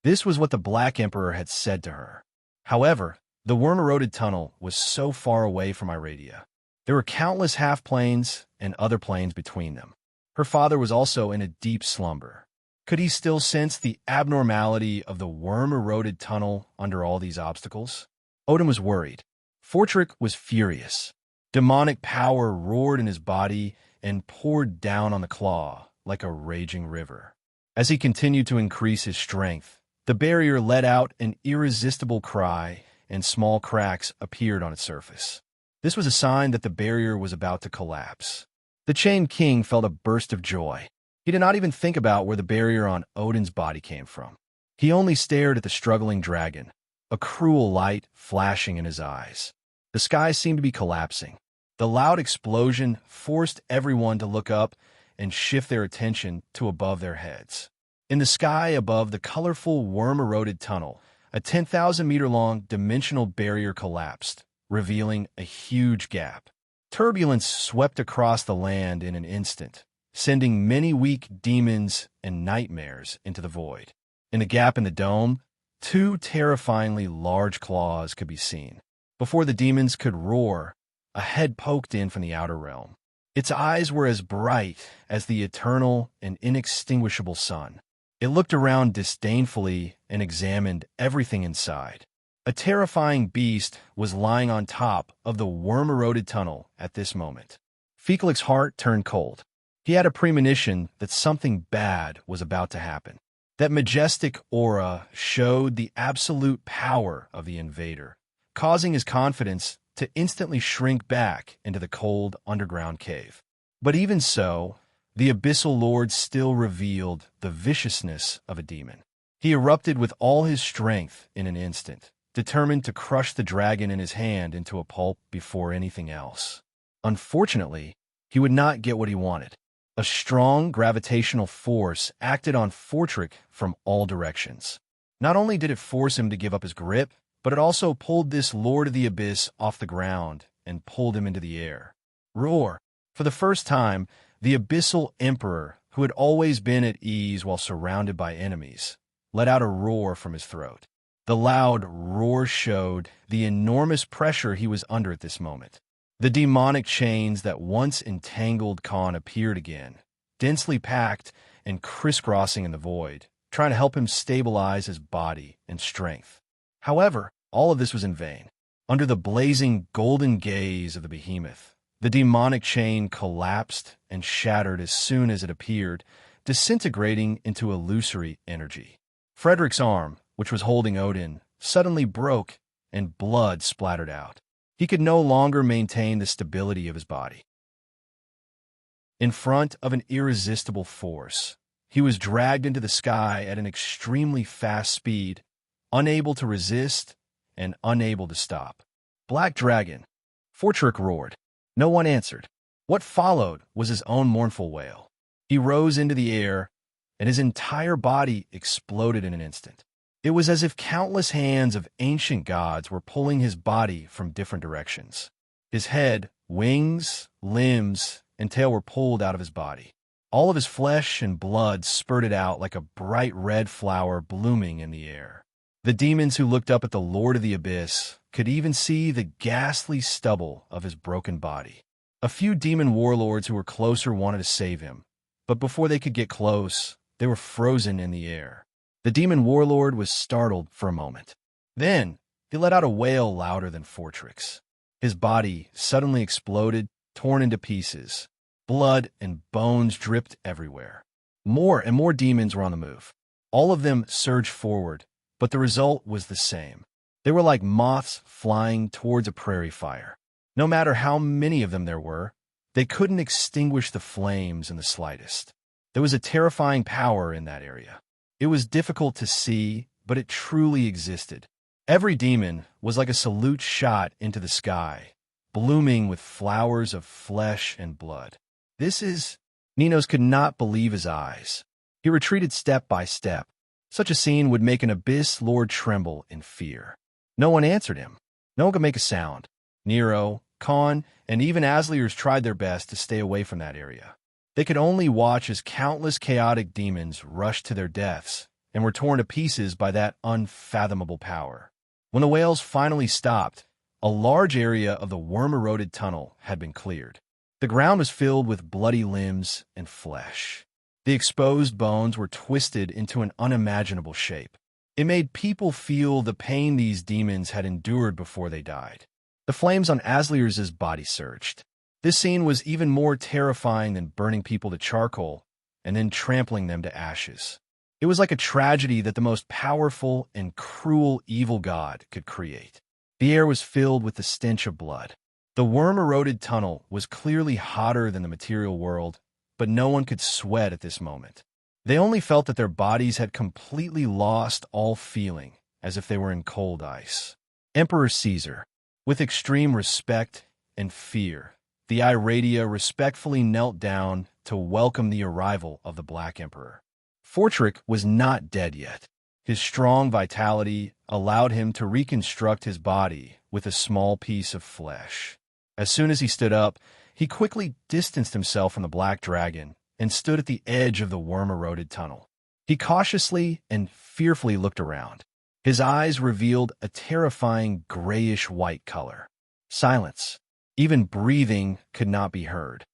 This was what the Black Emperor had said to her. However, the worm-eroded tunnel was so far away from Iradia. There were countless half-planes and other planes between them. Her father was also in a deep slumber. Could he still sense the abnormality of the worm-eroded tunnel under all these obstacles? Odin was worried. Fortrick was furious. Demonic power roared in his body and poured down on the claw like a raging river. As he continued to increase his strength, the barrier let out an irresistible cry, and small cracks appeared on its surface. This was a sign that the barrier was about to collapse. The Chained King felt a burst of joy. He did not even think about where the barrier on Odin's body came from. He only stared at the struggling dragon, a cruel light flashing in his eyes. The sky seemed to be collapsing. The loud explosion forced everyone to look up and shift their attention to above their heads. In the sky above the colorful worm-eroded tunnel, a 10,000-meter-long dimensional barrier collapsed, revealing a huge gap. Turbulence swept across the land in an instant, sending many weak demons and nightmares into the void. In the gap in the dome, two terrifyingly large claws could be seen. Before the demons could roar, a head poked in from the outer realm. Its eyes were as bright as the eternal and inextinguishable sun. It looked around disdainfully and examined everything inside. A terrifying beast was lying on top of the worm-eroded tunnel at this moment. Feklik's heart turned cold. He had a premonition that something bad was about to happen. That majestic aura showed the absolute power of the invader, causing his confidence to instantly shrink back into the cold underground cave. But even so, the Abyssal Lord still revealed the viciousness of a demon. He erupted with all his strength in an instant, determined to crush the dragon in his hand into a pulp before anything else. Unfortunately, he would not get what he wanted. A strong gravitational force acted on Fortrick from all directions. Not only did it force him to give up his grip, but it also pulled this Lord of the Abyss off the ground and pulled him into the air. Roar! For the first time, the Abyssal Emperor, who had always been at ease while surrounded by enemies, let out a roar from his throat. The loud roar showed the enormous pressure he was under at this moment. The demonic chains that once entangled Khan appeared again, densely packed and crisscrossing in the void, trying to help him stabilize his body and strength. However, all of this was in vain. Under the blazing golden gaze of the behemoth, the demonic chain collapsed and shattered as soon as it appeared, disintegrating into illusory energy. Frederick's arm, which was holding Odin, suddenly broke and blood splattered out. He could no longer maintain the stability of his body. In front of an irresistible force, he was dragged into the sky at an extremely fast speed, unable to resist and unable to stop. "Black Dragon!" Fortrick roared. No one answered. What followed was his own mournful wail. He rose into the air, and his entire body exploded in an instant. It was as if countless hands of ancient gods were pulling his body from different directions. His head, wings, limbs, and tail were pulled out of his body. All of his flesh and blood spurted out like a bright red flower blooming in the air. The demons who looked up at the Lord of the Abyss could even see the ghastly stubble of his broken body. A few demon warlords who were closer wanted to save him, but before they could get close, they were frozen in the air. The demon warlord was startled for a moment. Then, he let out a wail louder than Fortrick's. His body suddenly exploded, torn into pieces. Blood and bones dripped everywhere. More and more demons were on the move. All of them surged forward, but the result was the same. They were like moths flying towards a prairie fire. No matter how many of them there were, they couldn't extinguish the flames in the slightest. There was a terrifying power in that area. It was difficult to see, but it truly existed. Every demon was like a salute shot into the sky, blooming with flowers of flesh and blood. Ninos could not believe his eyes. He retreated step by step. Such a scene would make an Abyss Lord tremble in fear. No one answered him. No one could make a sound. Nero, Khan, and even Asliers tried their best to stay away from that area. They could only watch as countless chaotic demons rushed to their deaths and were torn to pieces by that unfathomable power. When the whales finally stopped, a large area of the worm-eroded tunnel had been cleared. The ground was filled with bloody limbs and flesh. The exposed bones were twisted into an unimaginable shape. It made people feel the pain these demons had endured before they died. The flames on Aslier's body surged. This scene was even more terrifying than burning people to charcoal and then trampling them to ashes. It was like a tragedy that the most powerful and cruel evil god could create. The air was filled with the stench of blood. The worm-eroded tunnel was clearly hotter than the material world, but no one could sweat at this moment. They only felt that their bodies had completely lost all feeling, as if they were in cold ice. Emperor Caesar, with extreme respect and fear, the Iradia respectfully knelt down to welcome the arrival of the Black Emperor. Fortrick was not dead yet. His strong vitality allowed him to reconstruct his body with a small piece of flesh. As soon as he stood up, he quickly distanced himself from the black dragon and stood at the edge of the worm-eroded tunnel. He cautiously and fearfully looked around. His eyes revealed a terrifying grayish-white color. Silence. Even breathing could not be heard.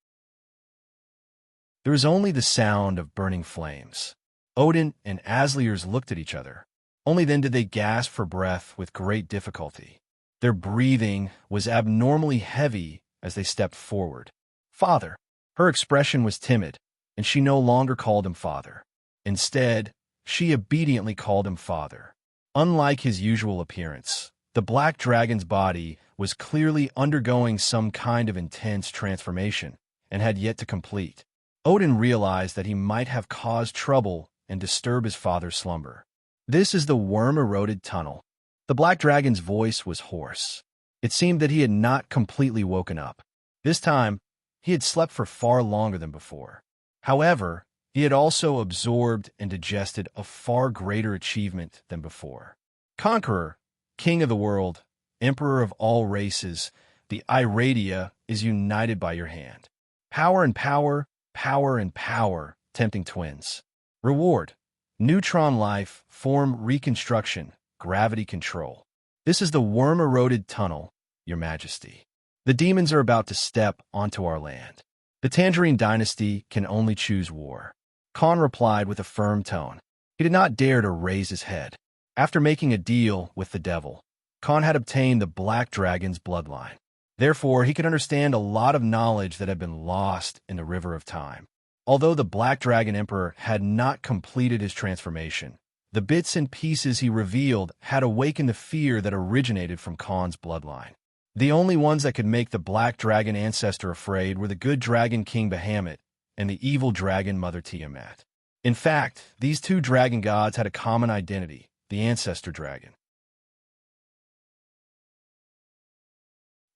There was only the sound of burning flames. Odin and Aslier's looked at each other. Only then did they gasp for breath with great difficulty. Their breathing was abnormally heavy as they stepped forward. Father. Her expression was timid, and she no longer called him father. Instead, she obediently called him father. Unlike his usual appearance, the black dragon's body was clearly undergoing some kind of intense transformation and had yet to complete. Odin realized that he might have caused trouble and disturb his father's slumber. This is the worm-eroded tunnel. The black dragon's voice was hoarse. It seemed that he had not completely woken up. This time, he had slept for far longer than before. However, he had also absorbed and digested a far greater achievement than before. Conqueror, king of the world, emperor of all races, the Iradia is united by your hand. Power and power, power and power, tempting twins. Reward, neutron life, form reconstruction, gravity control. This is the worm-eroded tunnel, your majesty. The demons are about to step onto our land. The Tangerine dynasty can only choose war. Khan replied with a firm tone. He did not dare to raise his head. After making a deal with the devil, Khan had obtained the black dragon's bloodline. Therefore, he could understand a lot of knowledge that had been lost in the river of time. Although the Black Dragon Emperor had not completed his transformation, the bits and pieces he revealed had awakened the fear that originated from Khan's bloodline. The only ones that could make the Black Dragon ancestor afraid were the good dragon King Bahamut and the evil dragon Mother Tiamat. In fact, these two dragon gods had a common identity, the ancestor dragon.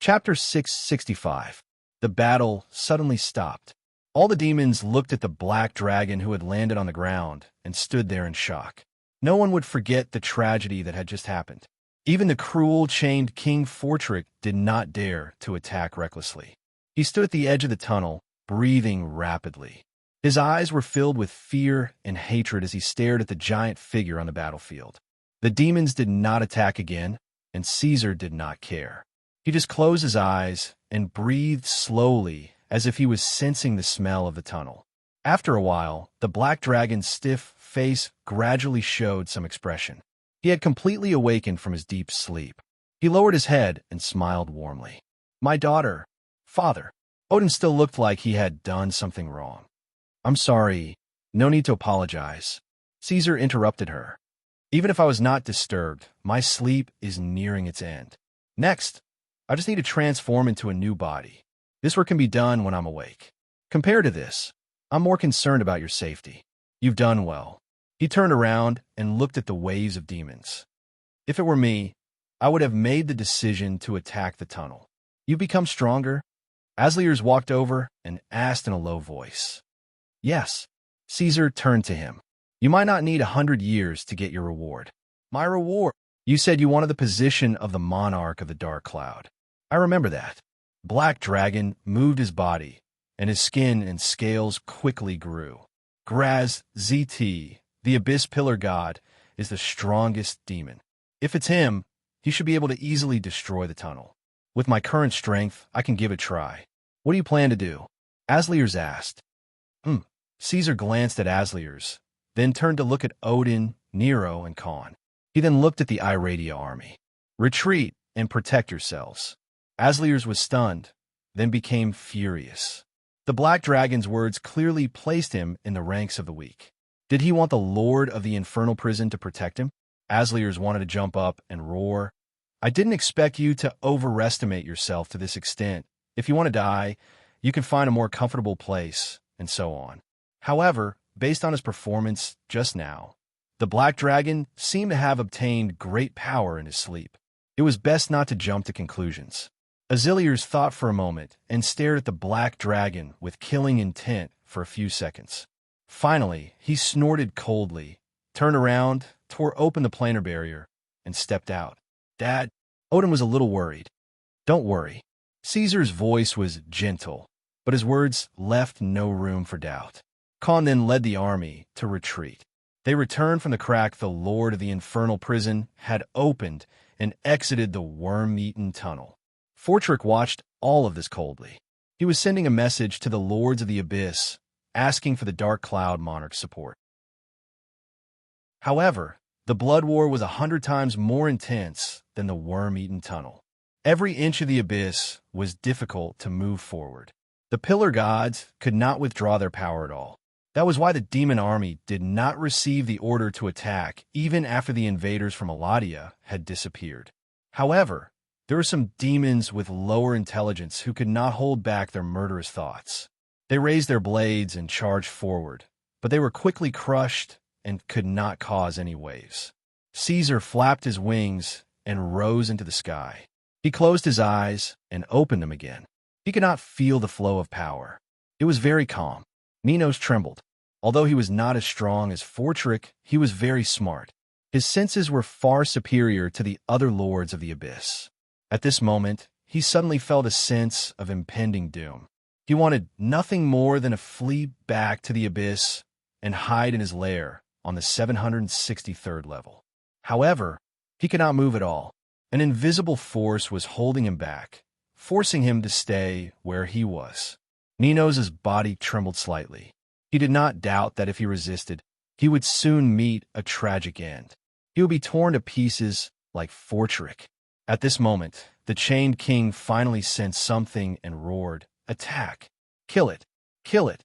Chapter 665. The battle suddenly stopped. All the demons looked at the black dragon who had landed on the ground and stood there in shock. No one would forget the tragedy that had just happened. Even the cruel, chained King Fortrick did not dare to attack recklessly. He stood at the edge of the tunnel, breathing rapidly. His eyes were filled with fear and hatred as he stared at the giant figure on the battlefield. The demons did not attack again, and Caesar did not care. He just closed his eyes and breathed slowly as if he was sensing the smell of the tunnel. After a while, the black dragon's stiff face gradually showed some expression. He had completely awakened from his deep sleep. He lowered his head and smiled warmly. My daughter, father. Odin still looked like he had done something wrong. I'm sorry. No need to apologize. Caesar interrupted her. Even if I was not disturbed, my sleep is nearing its end. Next, I just need to transform into a new body. This work can be done when I'm awake. Compared to this, I'm more concerned about your safety. You've done well. He turned around and looked at the waves of demons. If it were me, I would have made the decision to attack the tunnel. You've become stronger? Aslier's walked over and asked in a low voice. Yes. Caesar turned to him. You might not need 100 years to get your reward. My reward? You said you wanted the position of the monarch of the dark cloud. I remember that. Black Dragon moved his body, and his skin and scales quickly grew. Graz ZT, the Abyss Pillar God, is the strongest demon. If it's him, he should be able to easily destroy the tunnel. With my current strength, I can give it a try. What do you plan to do? Asliers asked. Caesar glanced at Asliers, then turned to look at Odin, Nero, and Khan. He then looked at the Iradia army. Retreat and protect yourselves. Asliers was stunned, then became furious. The Black Dragon's words clearly placed him in the ranks of the weak. Did he want the Lord of the Infernal Prison to protect him? Asliers wanted to jump up and roar. I didn't expect you to overestimate yourself to this extent. If you want to die, you can find a more comfortable place, and so on. However, based on his performance just now, the Black Dragon seemed to have obtained great power in his sleep. It was best not to jump to conclusions. Asliers thought for a moment and stared at the Black Dragon with killing intent for a few seconds. Finally, he snorted coldly, turned around, tore open the planar barrier, and stepped out. Dad, Odin was a little worried. Don't worry. Caesar's voice was gentle, but his words left no room for doubt. Khan then led the army to retreat. They returned from the crack the Lord of the Infernal Prison had opened and exited the worm-eaten tunnel. Fortrick watched all of this coldly. He was sending a message to the Lords of the Abyss, asking for the Dark Cloud Monarch's support. However, the Blood War was 100 times more intense than the worm-eaten tunnel. Every inch of the Abyss was difficult to move forward. The Pillar Gods could not withdraw their power at all. That was why the demon army did not receive the order to attack even after the invaders from Eladia had disappeared. However, there were some demons with lower intelligence who could not hold back their murderous thoughts. They raised their blades and charged forward, but they were quickly crushed and could not cause any waves. Caesar flapped his wings and rose into the sky. He closed his eyes and opened them again. He could not feel the flow of power. It was very calm. Minos trembled. Although he was not as strong as Fortrick, he was very smart. His senses were far superior to the other lords of the Abyss. At this moment, he suddenly felt a sense of impending doom. He wanted nothing more than to flee back to the Abyss and hide in his lair on the 763rd level. However, he could not move at all. An invisible force was holding him back, forcing him to stay where he was. Minos' body trembled slightly. He did not doubt that if he resisted, he would soon meet a tragic end. He would be torn to pieces like Fortrick. At this moment, the chained king finally sensed something and roared, "Attack! Kill it! Kill it!"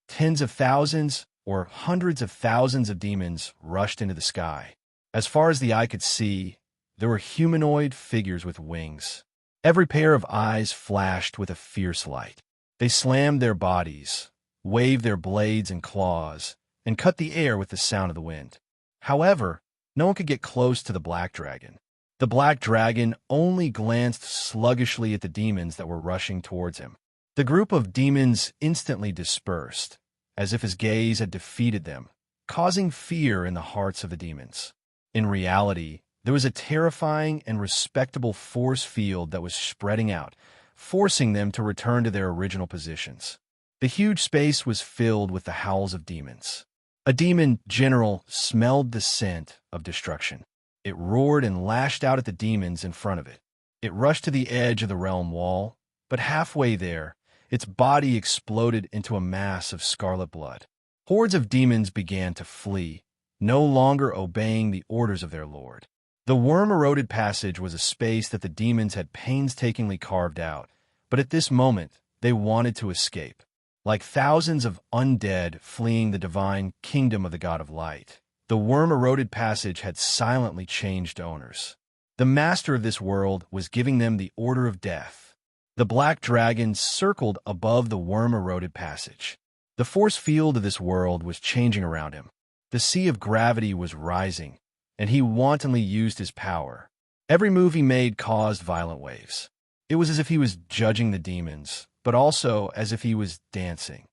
Tens of thousands or hundreds of thousands of demons rushed into the sky. As far as the eye could see, there were humanoid figures with wings. Every pair of eyes flashed with a fierce light. They slammed their bodies, waved their blades and claws, and cut the air with the sound of the wind. However, no one could get close to the Black Dragon. The Black Dragon only glanced sluggishly at the demons that were rushing towards him. The group of demons instantly dispersed, as if his gaze had defeated them, causing fear in the hearts of the demons. In reality, there was a terrifying and respectable force field that was spreading out, forcing them to return to their original positions. The huge space was filled with the howls of demons. A demon general smelled the scent of destruction. It roared and lashed out at the demons in front of it. It rushed to the edge of the realm wall, but halfway there, its body exploded into a mass of scarlet blood. Hordes of demons began to flee, no longer obeying the orders of their lord. The worm-eroded passage was a space that the demons had painstakingly carved out, but at this moment, they wanted to escape. Like thousands of undead fleeing the divine kingdom of the god of light, the worm-eroded passage had silently changed owners. The master of this world was giving them the order of death. The Black Dragon circled above the worm-eroded passage. The force field of this world was changing around him. The sea of gravity was rising, and he wantonly used his power. Every move he made caused violent waves. It was as if he was judging the demons, but also as if he was dancing.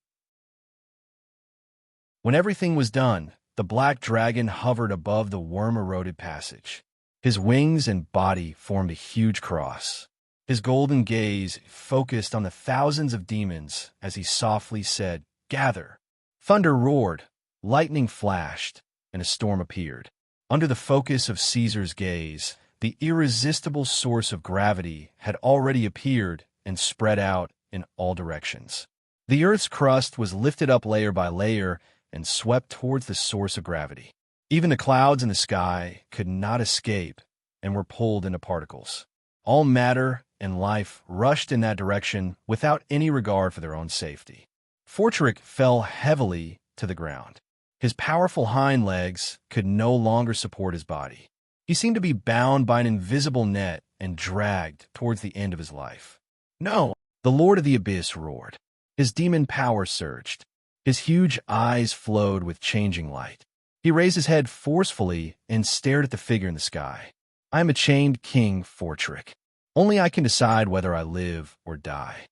When everything was done, the Black Dragon hovered above the worm-eroded passage. His wings and body formed a huge cross. His golden gaze focused on the thousands of demons as he softly said, "Gather." Thunder roared, lightning flashed, and a storm appeared. Under the focus of Caesar's gaze, the irresistible source of gravity had already appeared and spread out in all directions. The Earth's crust was lifted up layer by layer and swept towards the source of gravity. Even the clouds in the sky could not escape and were pulled into particles. All matter and life rushed in that direction without any regard for their own safety. Fortrick fell heavily to the ground. His powerful hind legs could no longer support his body. He seemed to be bound by an invisible net and dragged towards the end of his life. "No!" The Lord of the Abyss roared. His demon power surged. His huge eyes flowed with changing light. He raised his head forcefully and stared at the figure in the sky. "I am a chained king, Fortrick. Only I can decide whether I live or die."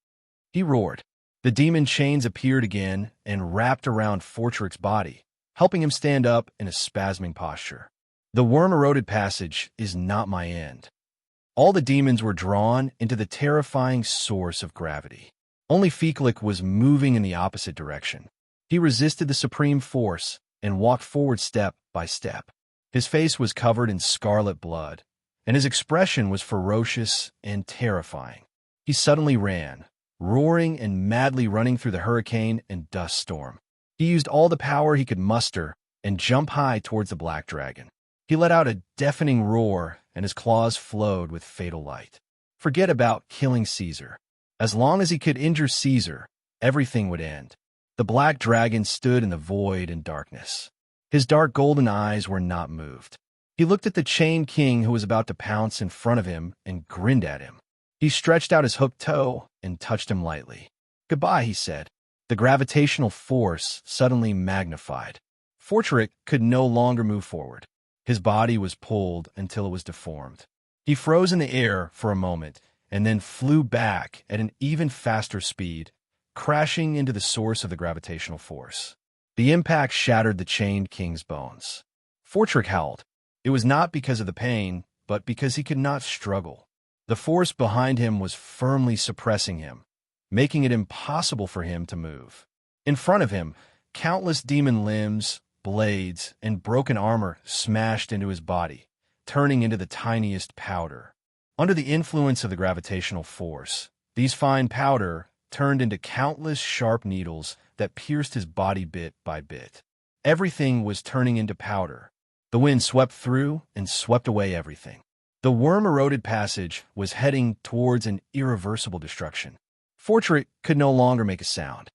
He roared. The demon chains appeared again and wrapped around Fortrick's body, helping him stand up in a spasming posture. "The worm-eroded passage is not my end." All the demons were drawn into the terrifying source of gravity. Only Feklik was moving in the opposite direction. He resisted the supreme force and walked forward step by step. His face was covered in scarlet blood, and his expression was ferocious and terrifying. He suddenly ran, roaring and madly running through the hurricane and dust storm. He used all the power he could muster and jumped high towards the black dragon. He let out a deafening roar, and his claws flowed with fatal light. Forget about killing Caesar. As long as he could injure Caesar, everything would end. The black dragon stood in the void and darkness. His dark golden eyes were not moved. He looked at the chained king who was about to pounce in front of him and grinned at him. He stretched out his hooked toe and touched him lightly. "Goodbye," he said. The gravitational force suddenly magnified. Fortrick could no longer move forward. His body was pulled until it was deformed. He froze in the air for a moment and then flew back at an even faster speed, crashing into the source of the gravitational force. The impact shattered the chained king's bones. Fortrick howled. It was not because of the pain, but because he could not struggle. The force behind him was firmly suppressing him, making it impossible for him to move. In front of him, countless demon limbs, blades, and broken armor smashed into his body, turning into the tiniest powder. Under the influence of the gravitational force, these fine powder turned into countless sharp needles that pierced his body bit by bit. Everything was turning into powder. The wind swept through and swept away everything. The worm-eroded passage was heading towards an irreversible destruction. Fortrick could no longer make a sound.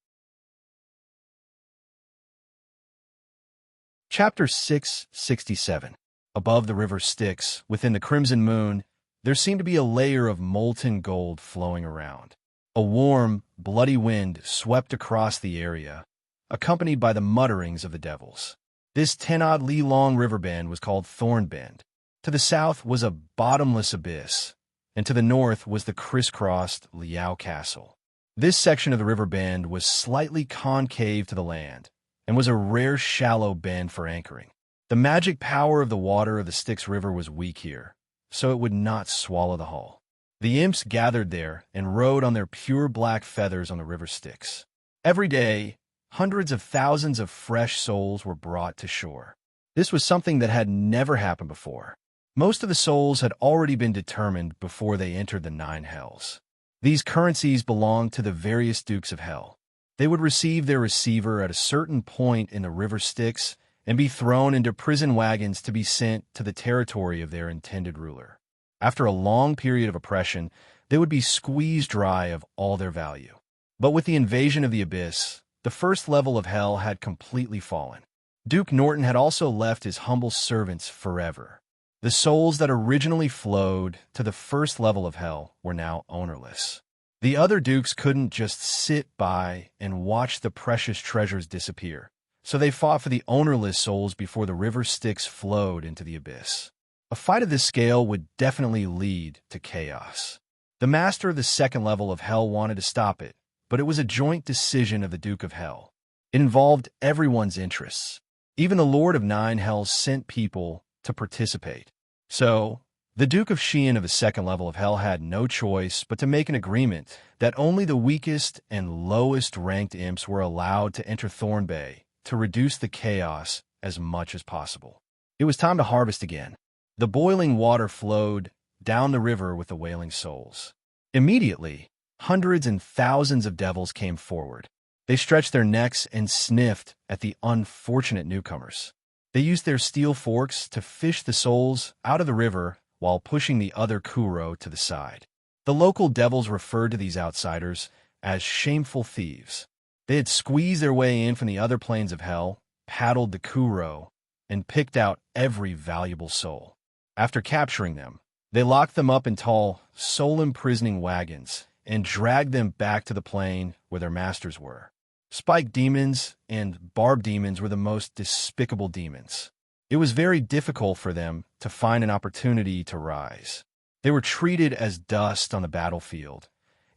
Chapter 667. Above the river Styx, within the crimson moon, there seemed to be a layer of molten gold flowing around. A warm, bloody wind swept across the area, accompanied by the mutterings of the devils. This 10-odd-li-long river bend was called Thorn Bend. To the south was a bottomless abyss, and to the north was the crisscrossed Liao Castle. This section of the river bend was slightly concave to the land, and was a rare shallow bend for anchoring. The magic power of the water of the Styx River was weak here, so it would not swallow the hull. The imps gathered there and rode on their pure black feathers on the river Styx. Every day, hundreds of thousands of fresh souls were brought to shore. This was something that had never happened before. Most of the souls had already been determined before they entered the 9 hells. These currencies belonged to the various dukes of hell. They would receive their receiver at a certain point in the river Styx and be thrown into prison wagons to be sent to the territory of their intended ruler. After a long period of oppression, they would be squeezed dry of all their value. But with the invasion of the abyss, the first level of hell had completely fallen. Duke Norton had also left his humble servants forever. The souls that originally flowed to the first level of hell were now ownerless. The other dukes couldn't just sit by and watch the precious treasures disappear, so they fought for the ownerless souls before the river Styx flowed into the abyss. A fight of this scale would definitely lead to chaos. The master of the second level of hell wanted to stop it, but it was a joint decision of the Duke of Hell. It involved everyone's interests. Even the Lord of 9 Hells sent people to participate. So, The Duke of Sheehan of the second level of Hell had no choice but to make an agreement that only the weakest and lowest ranked imps were allowed to enter Thorn Bay to reduce the chaos as much as possible. It was time to harvest again. The boiling water flowed down the river with the wailing souls. Immediately, hundreds and thousands of devils came forward. They stretched their necks and sniffed at the unfortunate newcomers. They used their steel forks to fish the souls out of the river while pushing the other Kuro to the side. The local devils referred to these outsiders as shameful thieves. They had squeezed their way in from the other planes of hell, paddled the Kuro, and picked out every valuable soul. After capturing them, they locked them up in tall, soul-imprisoning wagons and dragged them back to the plane where their masters were. Spike demons and barb demons were the most despicable demons. It was very difficult for them to find an opportunity to rise. They were treated as dust on the battlefield,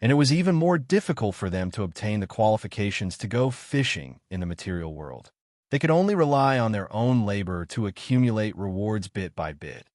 and it was even more difficult for them to obtain the qualifications to go fishing in the material world. They could only rely on their own labor to accumulate rewards bit by bit.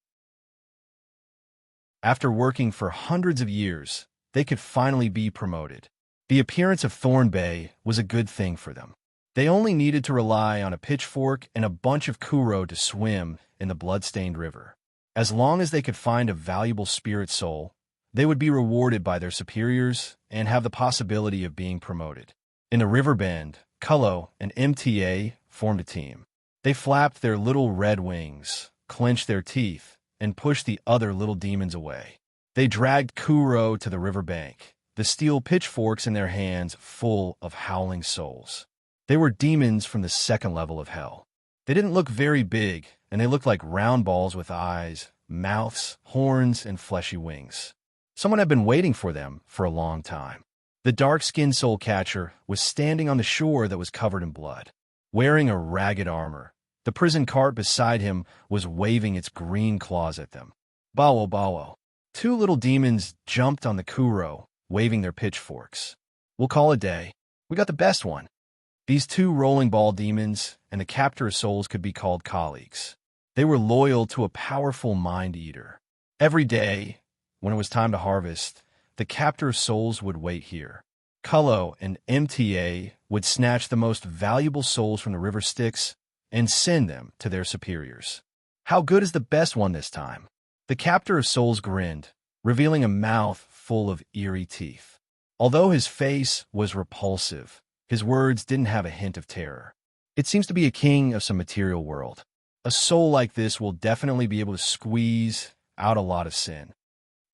After working for hundreds of years, they could finally be promoted. The appearance of Thorn Bay was a good thing for them. They only needed to rely on a pitchfork and a bunch of Kuro to swim in the blood-stained river. As long as they could find a valuable spirit soul, they would be rewarded by their superiors and have the possibility of being promoted. In the river bend, Kullo and MTA formed a team. They flapped their little red wings, clenched their teeth, and pushed the other little demons away. They dragged Kuro to the river bank, the steel pitchforks in their hands full of howling souls. They were demons from the second level of hell. They didn't look very big, and they looked like round balls with eyes, mouths, horns, and fleshy wings. Someone had been waiting for them for a long time. The dark-skinned soul catcher was standing on the shore that was covered in blood. Wearing a ragged armor, the prison cart beside him was waving its green claws at them. Bawo bawo. Two little demons jumped on the Kuro, waving their pitchforks. We'll call it a day. We got the best one. These two rolling ball demons and the captor of souls could be called colleagues. They were loyal to a powerful mind eater. Every day, when it was time to harvest, the captor of souls would wait here. Kullo and MTA would snatch the most valuable souls from the river Styx and send them to their superiors. How good is the best one this time? The captor of souls grinned, revealing a mouth full of eerie teeth. Although his face was repulsive, his words didn't have a hint of terror. It seems to be a king of some material world. A soul like this will definitely be able to squeeze out a lot of sin.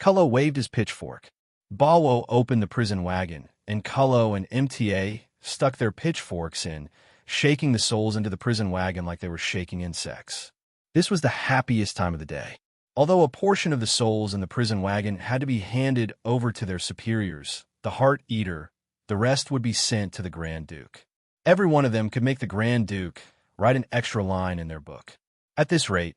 Kullo waved his pitchfork. Bawo opened the prison wagon, and Kullo and MTA stuck their pitchforks in, shaking the souls into the prison wagon like they were shaking insects. This was the happiest time of the day. Although a portion of the souls in the prison wagon had to be handed over to their superiors, the Heart Eater, the rest would be sent to the Grand Duke. Every one of them could make the Grand Duke write an extra line in their book. At this rate,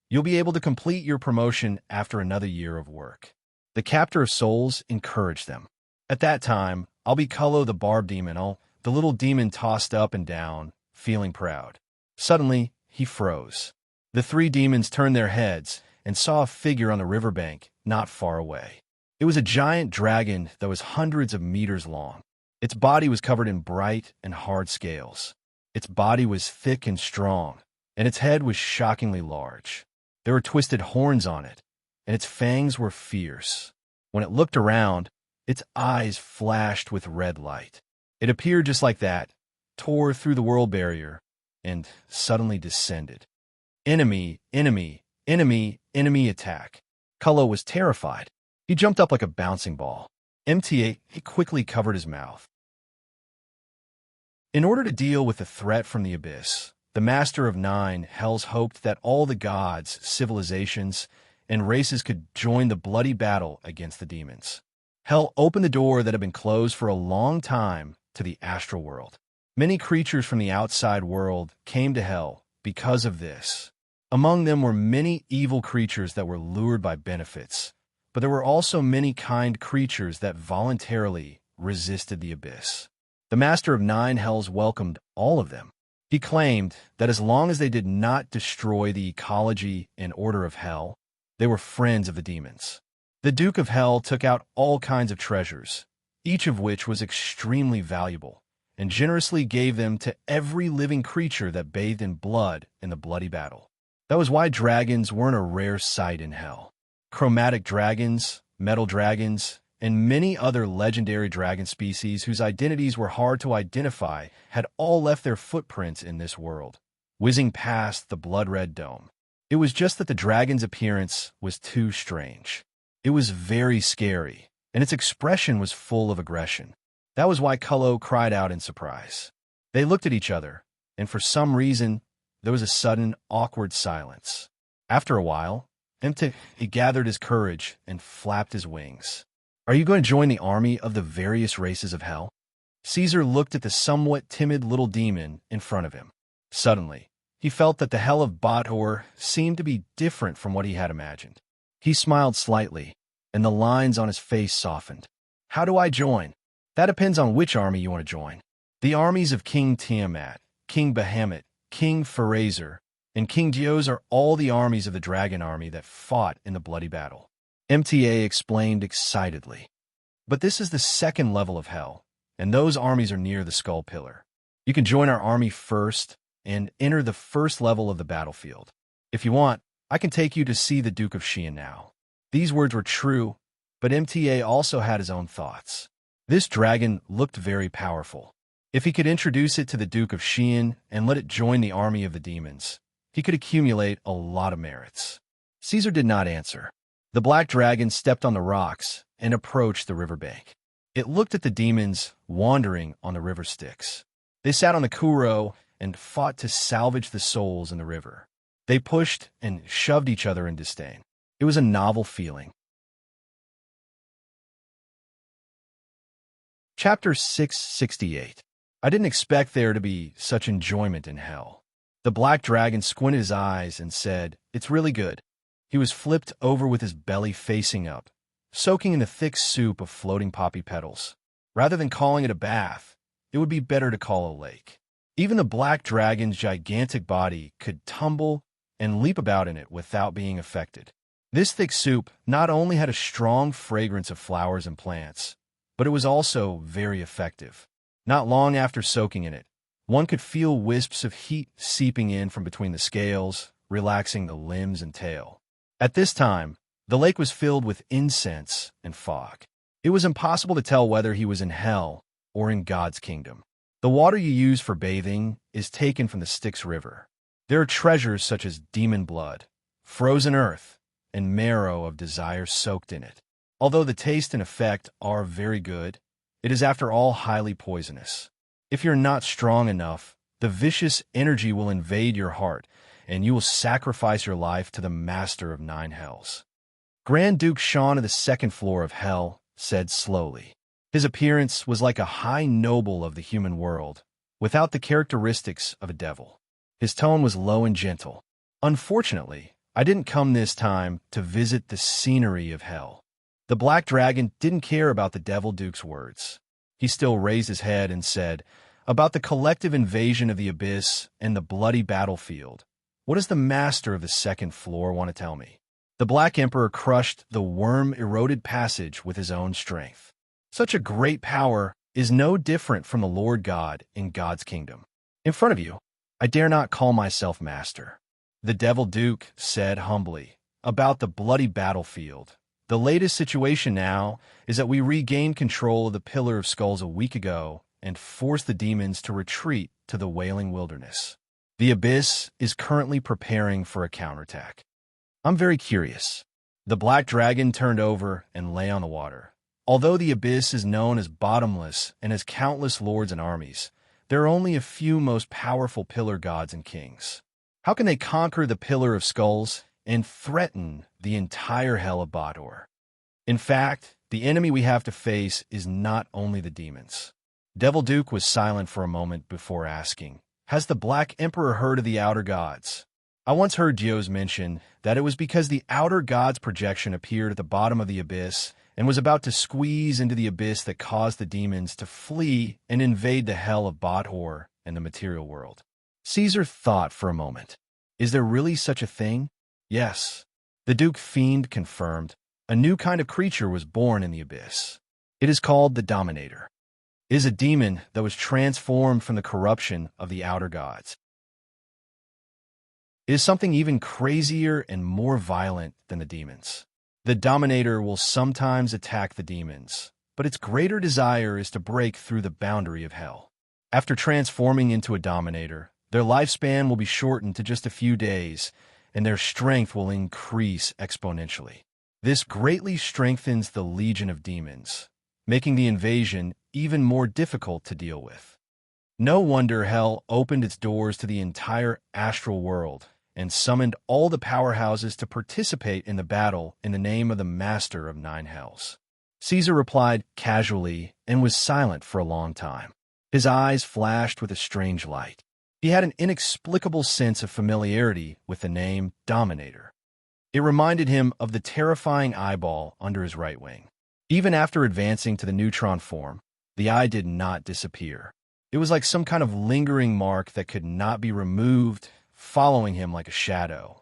you'll be able to complete your promotion after another year of work. The captor of souls encouraged them. At that time, I'll be Kullo the barb demon. The little demon tossed up and down, feeling proud. Suddenly, he froze. The three demons turned their heads and saw a figure on the riverbank not far away. It was a giant dragon that was hundreds of meters long. Its body was covered in bright and hard scales. Its body was thick and strong, and its head was shockingly large. There were twisted horns on it, and its fangs were fierce. When it looked around, its eyes flashed with red light. It appeared just like that, tore through the world barrier, and suddenly descended. Enemy, enemy, enemy, enemy attack. Kullo was terrified. He jumped up like a bouncing ball. MTA, he quickly covered his mouth. In order to deal with the threat from the abyss, the Master of Nine Hells hoped that all the gods, civilizations, and races could join the bloody battle against the demons. Hell opened the door that had been closed for a long time to the astral world. Many creatures from the outside world came to Hell because of this. Among them were many evil creatures that were lured by benefits, but there were also many kind creatures that voluntarily resisted the abyss. The Master of Nine Hells welcomed all of them. He claimed that as long as they did not destroy the ecology and order of Hell, They were friends of the demons. The Duke of Hell took out all kinds of treasures, each of which was extremely valuable, and generously gave them to every living creature that bathed in blood in the bloody battle. That was why dragons weren't a rare sight in Hell. Chromatic dragons, metal dragons, and many other legendary dragon species whose identities were hard to identify had all left their footprints in this world, whizzing past the blood-red dome. It was just that the dragon's appearance was too strange. It was very scary, and its expression was full of aggression. That was why Kullo cried out in surprise. They looked at each other, and for some reason, there was a sudden, awkward silence. After a while, he gathered his courage and flapped his wings. "Are you going to join the army of the various races of Hell?" Caesar looked at the somewhat timid little demon in front of him. Suddenly, he felt that the Hell of Bator seemed to be different from what he had imagined. He smiled slightly, and the lines on his face softened. "How do I join?" "That depends on which army you want to join. The armies of King Tiamat, King Bahamut, King Pharazer, and King Dios are all the armies of the dragon army that fought in the bloody battle," MTA explained excitedly. "But this is the second level of Hell, and those armies are near the Skull Pillar. You can join our army first and enter the first level of the battlefield. If you want, I can take you to see the Duke of Xian now." These words were true, but MTA also had his own thoughts. This dragon looked very powerful. If he could introduce it to the Duke of Xian and let it join the army of the demons, he could accumulate a lot of merits. Caesar did not answer. The black dragon stepped on the rocks and approached the riverbank. It looked at the demons wandering on the river Styx. They sat on the Kuro and fought to salvage the souls in the river. They pushed and shoved each other in disdain. It was a novel feeling. Chapter 668. I didn't expect there to be such enjoyment in Hell. The black dragon squinted his eyes and said, "It's really good." He was flipped over with his belly facing up, soaking in the thick soup of floating poppy petals. Rather than calling it a bath, it would be better to call a lake. Even the black dragon's gigantic body could tumble and leap about in it without being affected. This thick soup not only had a strong fragrance of flowers and plants, but it was also very effective. Not long after soaking in it, one could feel wisps of heat seeping in from between the scales, relaxing the limbs and tail. At this time, the lake was filled with incense and fog. It was impossible to tell whether he was in Hell or in God's kingdom. The water you use for bathing is taken from the Styx River. There are treasures such as demon blood, frozen earth, and marrow of desire soaked in it. Although the taste and effect are very good, it is after all highly poisonous. If you're not strong enough, the vicious energy will invade your heart, and you will sacrifice your life to the master of 9 hells. Grand Duke Sean of the 2nd floor of Hell said slowly. His appearance was like a high noble of the human world, without the characteristics of a devil. His tone was low and gentle. "Unfortunately, I didn't come this time to visit the scenery of Hell." The black dragon didn't care about the Devil Duke's words. He still raised his head and said, "About the collective invasion of the abyss and the bloody battlefield. What does the master of the 2nd floor want to tell me?" The Black Emperor crushed the worm-eroded passage with his own strength. "Such a great power is no different from the Lord God in God's kingdom. In front of you, I dare not call myself master." The Devil Duke said humbly, "About the bloody battlefield. The latest situation now is that we regained control of the Pillar of Skulls a week ago and forced the demons to retreat to the Wailing Wilderness. The Abyss is currently preparing for a counterattack." "I'm very curious." The black dragon turned over and lay on the water. Although the Abyss is known as bottomless and has countless lords and armies, there are only a few most powerful pillar gods and kings. How can they conquer the Pillar of Skulls and threaten the entire Hell of Bator? In fact, the enemy we have to face is not only the demons. Devil Duke was silent for a moment before asking, "Has the Black Emperor heard of the Outer Gods?" "I once heard Dios mention that it was because the Outer Gods projection appeared at the bottom of the Abyss and was about to squeeze into the Abyss that caused the demons to flee and invade the Hell of Bator and the material world." Caesar thought for a moment. Is there really such a thing? Yes. The Duke Fiend confirmed, a new kind of creature was born in the abyss. It is called the Dominator. It is a demon that was transformed from the corruption of the outer gods. It is something even crazier and more violent than the demons. The Dominator will sometimes attack the demons, but its greater desire is to break through the boundary of hell. After transforming into a Dominator, their lifespan will be shortened to just a few days, and their strength will increase exponentially. This greatly strengthens the legion of demons, making the invasion even more difficult to deal with. No wonder hell opened its doors to the entire astral world and summoned all the powerhouses to participate in the battle in the name of the Master of Nine Hells. Caesar replied casually and was silent for a long time. His eyes flashed with a strange light. He had an inexplicable sense of familiarity with the name Dominator. It reminded him of the terrifying eyeball under his right wing. Even after advancing to the neutron form, the eye did not disappear. It was like some kind of lingering mark that could not be removed, following him like a shadow.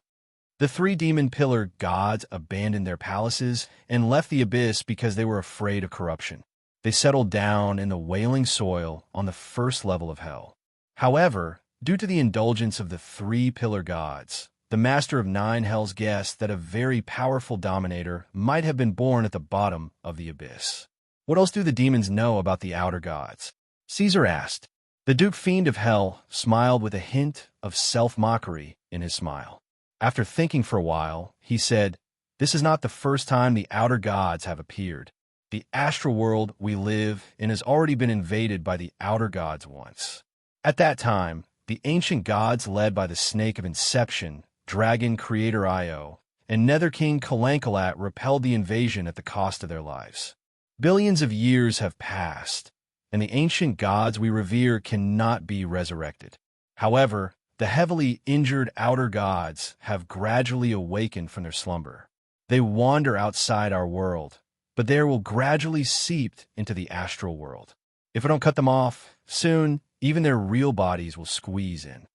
The three demon pillar gods abandoned their palaces and left the abyss because they were afraid of corruption. They settled down in the wailing soil on the first level of hell. However, due to the indulgence of the three pillar gods, the Master of Nine Hells guessed that a very powerful Dominator might have been born at the bottom of the abyss. What else do the demons know about the outer gods? Caesar asked. The Duke Fiend of Hell smiled with a hint of self-mockery in his smile. After thinking for a while, he said, "This is not the first time the outer gods have appeared. The astral world we live in has already been invaded by the outer gods once. At that time, the ancient gods led by the Snake of Inception, Dragon Creator Io, and Nether King Kalankalat repelled the invasion at the cost of their lives. Billions of years have passed, and the ancient gods we revere cannot be resurrected. However, the heavily injured outer gods have gradually awakened from their slumber. They wander outside our world, but they will gradually seep into the astral world. If we don't cut them off, soon even their real bodies will squeeze in."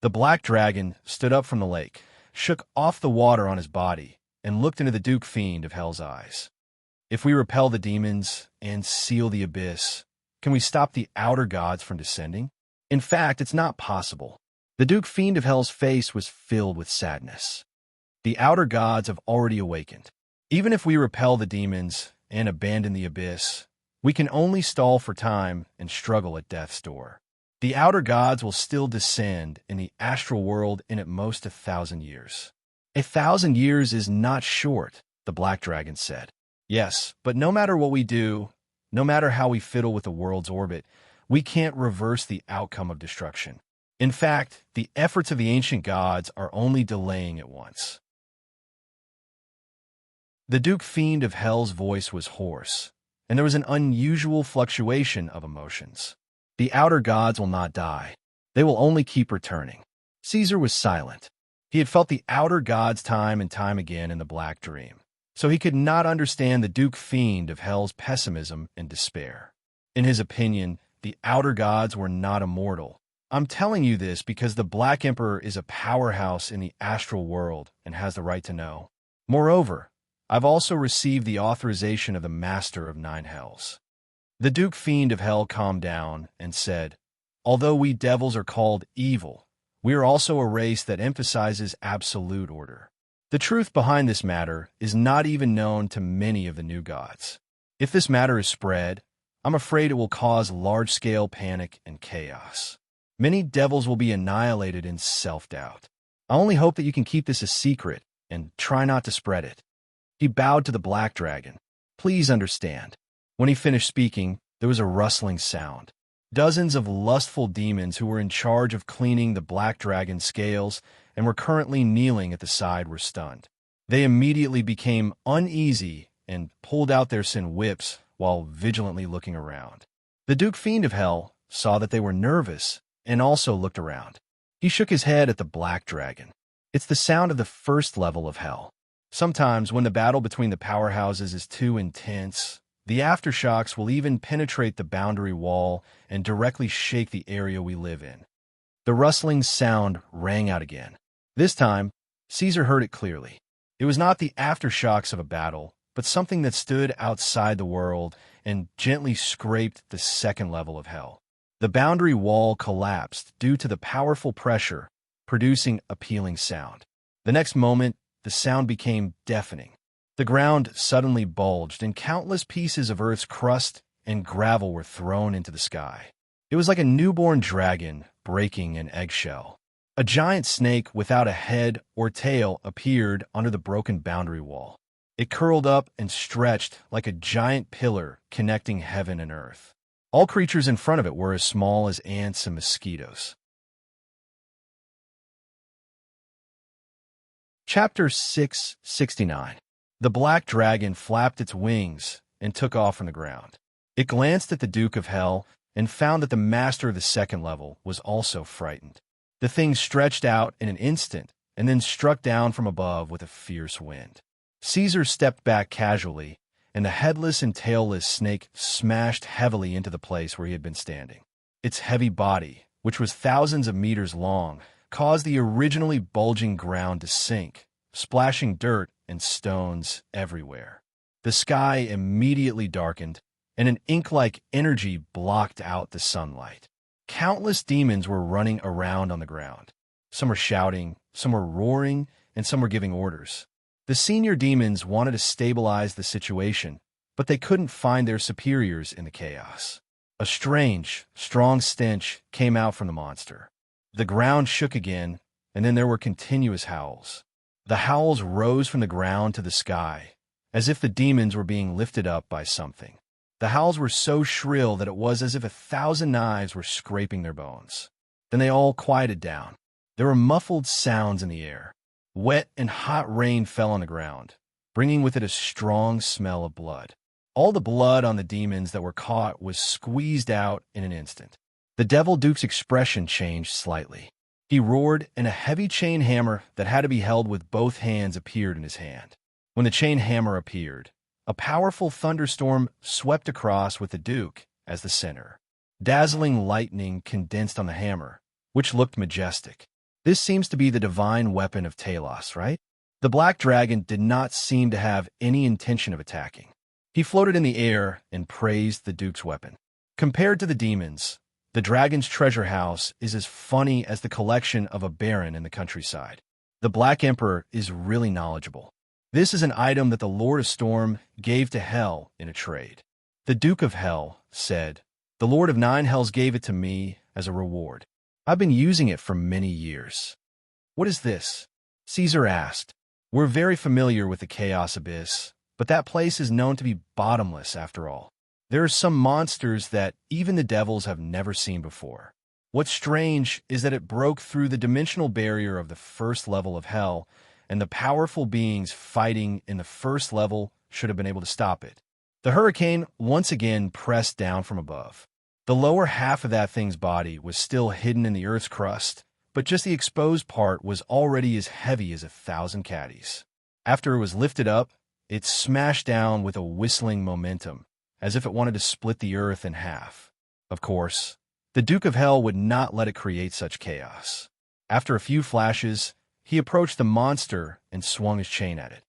The black dragon stood up from the lake, shook off the water on his body, and looked into the Duke Fiend of Hell's eyes. "If we repel the demons and seal the abyss, can we stop the outer gods from descending? In fact, it's not possible." The Duke Fiend of Hell's face was filled with sadness. "The outer gods have already awakened. Even if we repel the demons and abandon the abyss, we can only stall for time and struggle at death's door. The outer gods will still descend in the astral world in at most 1,000 years. 1,000 years is not short," the black dragon said. "Yes, but no matter what we do, no matter how we fiddle with the world's orbit, we can't reverse the outcome of destruction. In fact, the efforts of the ancient gods are only delaying it once." The Duke Fiend of Hell's voice was hoarse, and there was an unusual fluctuation of emotions. "The outer gods will not die. They will only keep returning." Caesar was silent. He had felt the outer gods time and time again in the Black Dream, so he could not understand the Duke Fiend of Hell's pessimism and despair. In his opinion, the outer gods were not immortal. "I'm telling you this because the Black Emperor is a powerhouse in the astral world and has the right to know. Moreover, I've also received the authorization of the Master of Nine Hells." The Duke Fiend of Hell calmed down and said, "Although we devils are called evil, we are also a race that emphasizes absolute order. The truth behind this matter is not even known to many of the new gods. If this matter is spread, I'm afraid it will cause large-scale panic and chaos. Many devils will be annihilated in self-doubt. I only hope that you can keep this a secret and try not to spread it." He bowed to the black dragon. "Please understand." When he finished speaking, there was a rustling sound. Dozens of lustful demons who were in charge of cleaning the black dragon's scales and were currently kneeling at the side were stunned. They immediately became uneasy and pulled out their sin whips while vigilantly looking around. The Duke Fiend of Hell saw that they were nervous and also looked around. He shook his head at the black dragon. "It's the sound of the first level of hell. Sometimes when the battle between the powerhouses is too intense, the aftershocks will even penetrate the boundary wall and directly shake the area we live in." The rustling sound rang out again. This time, Caesar heard it clearly. It was not the aftershocks of a battle, but something that stood outside the world and gently scraped the second level of hell. The boundary wall collapsed due to the powerful pressure, producing a pealing sound. The next moment, the sound became deafening. The ground suddenly bulged, and countless pieces of Earth's crust and gravel were thrown into the sky. It was like a newborn dragon breaking an eggshell. A giant snake without a head or tail appeared under the broken boundary wall. It curled up and stretched like a giant pillar connecting heaven and earth. All creatures in front of it were as small as ants and mosquitoes. Chapter 669. The black dragon flapped its wings and took off from the ground. It glanced at the Duke of Hell and found that the master of the second level was also frightened. The thing stretched out in an instant and then struck down from above with a fierce wind. Caesar stepped back casually, and the headless and tailless snake smashed heavily into the place where he had been standing. Its heavy body, which was thousands of meters long, caused the originally bulging ground to sink, splashing dirt and stones everywhere. The sky immediately darkened, and an ink-like energy blocked out the sunlight. Countless demons were running around on the ground. Some were shouting, some were roaring, and some were giving orders. The senior demons wanted to stabilize the situation, but they couldn't find their superiors in the chaos. A strange, strong stench came out from the monster. The ground shook again, and then there were continuous howls. The howls rose from the ground to the sky, as if the demons were being lifted up by something. The howls were so shrill that it was as if 1,000 knives were scraping their bones. Then they all quieted down. There were muffled sounds in the air. Wet and hot rain fell on the ground, bringing with it a strong smell of blood. All the blood on the demons that were caught was squeezed out in an instant. The Devil Duke's expression changed slightly. He roared, and a heavy chain hammer that had to be held with both hands appeared in his hand. When the chain hammer appeared, a powerful thunderstorm swept across with the Duke as the center. Dazzling lightning condensed on the hammer, which looked majestic. This seems to be the divine weapon of Talos, right? The black dragon did not seem to have any intention of attacking. He floated in the air and praised the Duke's weapon. Compared to the demons, the dragon's treasure house is as funny as the collection of a baron in the countryside. The Black Emperor is really knowledgeable. This is an item that the Lord of Storm gave to Hell in a trade. The Duke of Hell said, "The Lord of Nine Hells gave it to me as a reward. I've been using it for many years." "What is this?" Caesar asked. "We're very familiar with the Chaos Abyss, but that place is known to be bottomless after all. There are some monsters that even the devils have never seen before. What's strange is that it broke through the dimensional barrier of the first level of Hell, and the powerful beings fighting in the first level should have been able to stop it." The hurricane once again pressed down from above. The lower half of that thing's body was still hidden in the Earth's crust, but just the exposed part was already as heavy as 1,000 caddies. After it was lifted up, it smashed down with a whistling momentum, as if it wanted to split the Earth in half. Of course, the Duke of Hell would not let it create such chaos. After a few flashes, he approached the monster and swung his chain at it.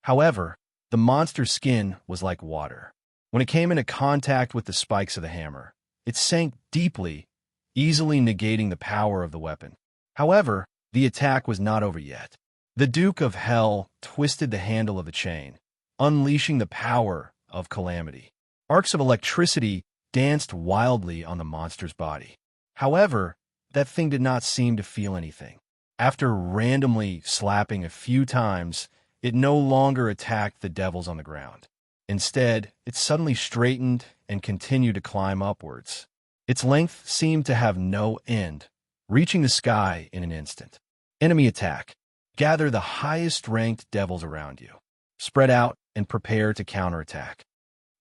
However, the monster's skin was like water. When it came into contact with the spikes of the hammer, it sank deeply, easily negating the power of the weapon. However, the attack was not over yet. The Duke of Hell twisted the handle of the chain, unleashing the power of calamity. Arcs of electricity danced wildly on the monster's body. However, that thing did not seem to feel anything. After randomly slapping a few times, it no longer attacked the devils on the ground. Instead, it suddenly straightened and continued to climb upwards. Its length seemed to have no end, reaching the sky in an instant. Enemy attack. Gather the highest-ranked devils around you. Spread out and prepare to counterattack.